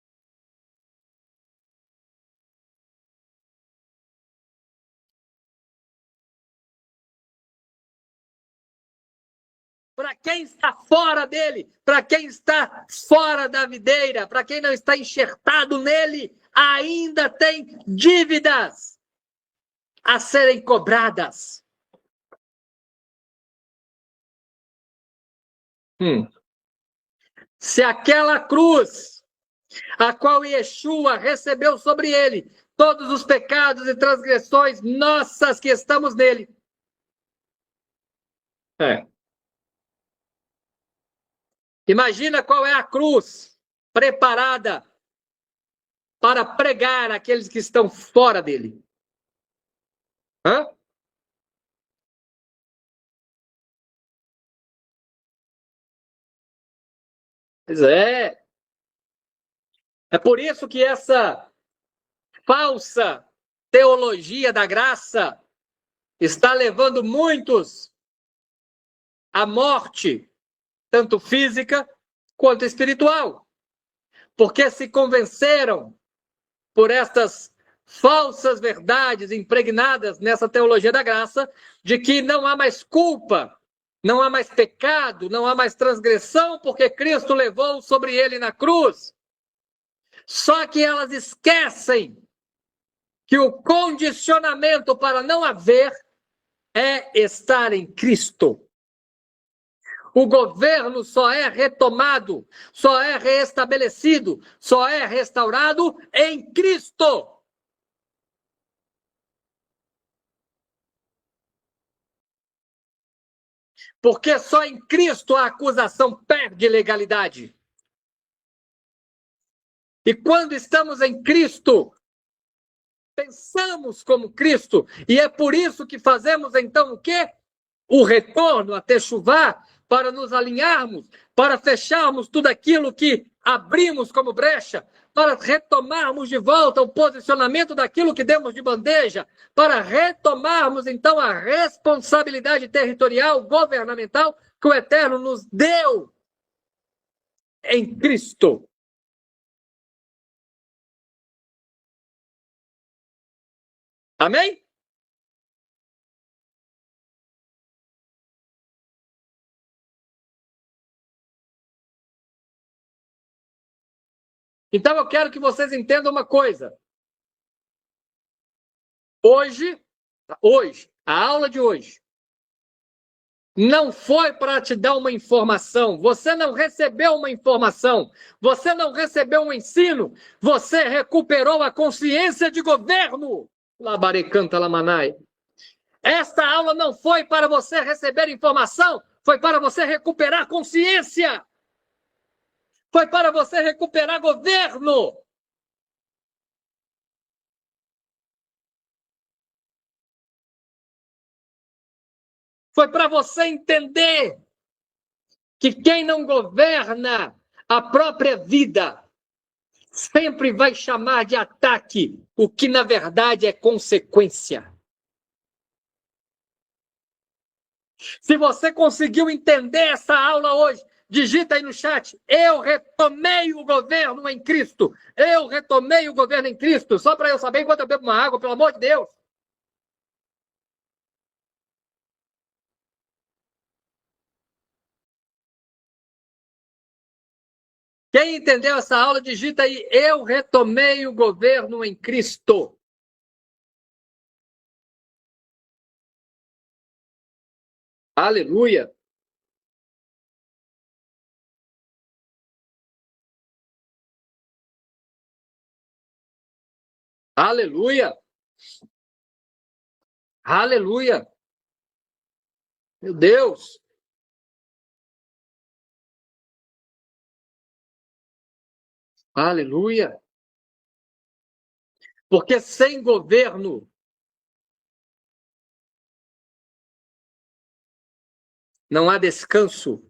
Para quem está fora dele, para quem está fora da videira, para quem não está enxertado nele, ainda tem dívidas a serem cobradas. Se aquela cruz, a qual Yeshua recebeu sobre ele todos os pecados e transgressões nossas que estamos nele. Imagina qual é a cruz preparada para pregar aqueles que estão fora dele. Pois é. É por isso que essa falsa teologia da graça está levando muitos à morte, tanto física quanto espiritual. Porque se convenceram por estas falsas verdades impregnadas nessa teologia da graça, de que não há mais culpa, não há mais pecado, não há mais transgressão, porque Cristo levou sobre ele na cruz. Só que elas esquecem que o condicionamento para não haver é estar em Cristo. O governo só é retomado, só é reestabelecido, só é restaurado em Cristo. Porque só em Cristo a acusação perde legalidade. E quando estamos em Cristo, pensamos como Cristo, e é por isso que fazemos então o quê? O retorno a Techuvá, para nos alinharmos, para fecharmos tudo aquilo que abrimos como brecha, para retomarmos de volta o posicionamento daquilo que demos de bandeja, para retomarmos então a responsabilidade territorial, governamental que o Eterno nos deu em Cristo. Amém? Então eu quero que vocês entendam uma coisa. Hoje, a aula de hoje, não foi para te dar uma informação, você não recebeu uma informação, você não recebeu um ensino, você recuperou a consciência de governo. Labarecanta Lamanai. Esta aula não foi para você receber informação, foi para você recuperar consciência. Foi para você recuperar governo. Foi para você entender que quem não governa a própria vida sempre vai chamar de ataque o que na verdade é consequência. Se você conseguiu entender essa aula hoje, digita aí no chat: eu retomei o governo em Cristo. Eu retomei o governo em Cristo. Só para eu saber enquanto eu bebo uma água, pelo amor de Deus. Quem entendeu essa aula, digita aí: eu retomei o governo em Cristo. Aleluia. Aleluia. Aleluia. Meu Deus. Aleluia. Porque sem governo não há descanso.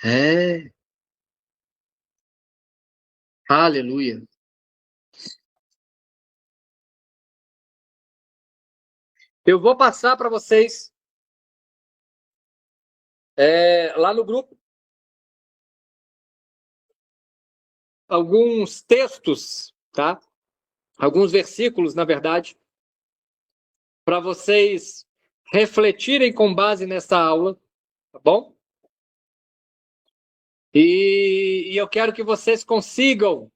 É. Aleluia. Eu vou passar para vocês lá no grupo alguns textos, tá? Alguns versículos, na verdade, para vocês refletirem com base nessa aula, tá bom? E eu quero que vocês consigam,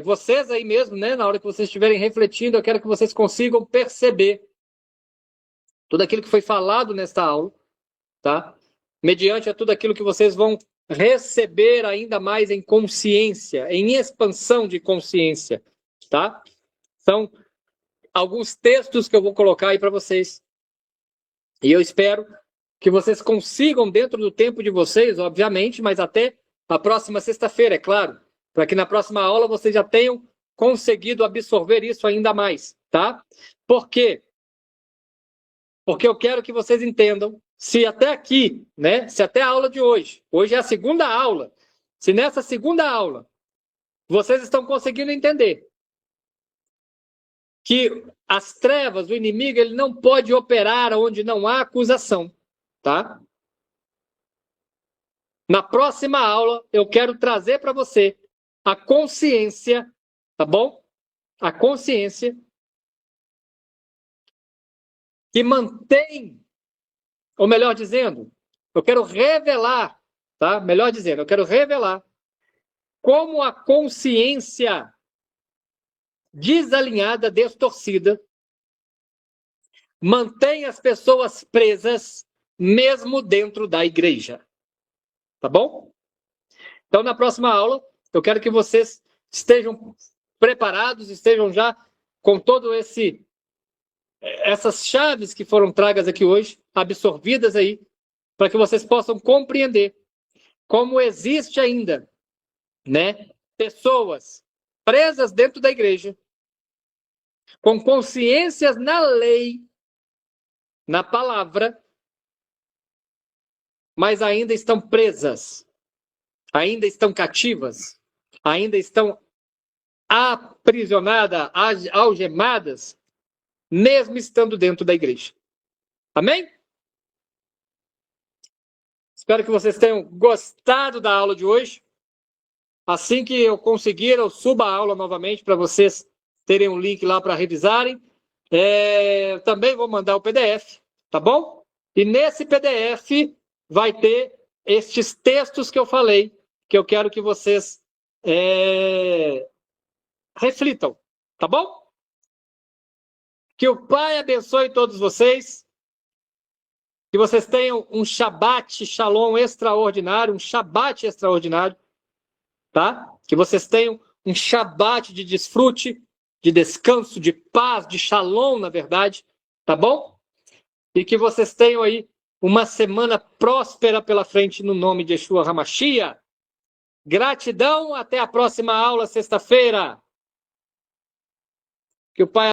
vocês aí mesmo, né? Na hora que vocês estiverem refletindo, eu quero que vocês consigam perceber tudo aquilo que foi falado nesta aula, tá? Mediante a tudo aquilo que vocês vão receber ainda mais em consciência, em expansão de consciência, tá? São alguns textos que eu vou colocar aí para vocês. E eu espero que vocês consigam, dentro do tempo de vocês, obviamente, mas até a próxima sexta-feira, é claro, para que na próxima aula vocês já tenham conseguido absorver isso ainda mais, tá? Por quê? Porque eu quero que vocês entendam, se até aqui, né, se até a aula de hoje é a segunda aula, se nessa segunda aula vocês estão conseguindo entender que as trevas, o inimigo, ele não pode operar onde não há acusação, tá? Na próxima aula, eu quero trazer para você a consciência, tá bom? A consciência que mantém, ou melhor dizendo, eu quero revelar, tá? Melhor dizendo, eu quero revelar como a consciência desalinhada, distorcida, mantém as pessoas presas mesmo dentro da igreja. Tá bom? Então, na próxima aula, eu quero que vocês estejam preparados, estejam já com todo essas chaves que foram tragas aqui hoje, absorvidas aí, para que vocês possam compreender como existe ainda, né, pessoas presas dentro da igreja, com consciências na lei, na palavra, mas ainda estão presas, ainda estão cativas, ainda estão aprisionadas, algemadas, mesmo estando dentro da igreja. Amém? Espero que vocês tenham gostado da aula de hoje. Assim que eu conseguir, eu subo a aula novamente para vocês terem um link lá para revisarem. Também vou mandar o PDF, tá bom? E nesse PDF vai ter estes textos que eu falei, que eu quero que vocês reflitam, tá bom? Que o Pai abençoe todos vocês. Que vocês tenham um Shabbat Shalom extraordinário, um Shabbat extraordinário, tá? Que vocês tenham um Shabbat de desfrute, de descanso, de paz, de Shalom, na verdade, tá bom? E que vocês tenham aí uma semana próspera pela frente no nome de Yeshua HaMashiach. Gratidão, até a próxima aula, sexta-feira. Que o Pai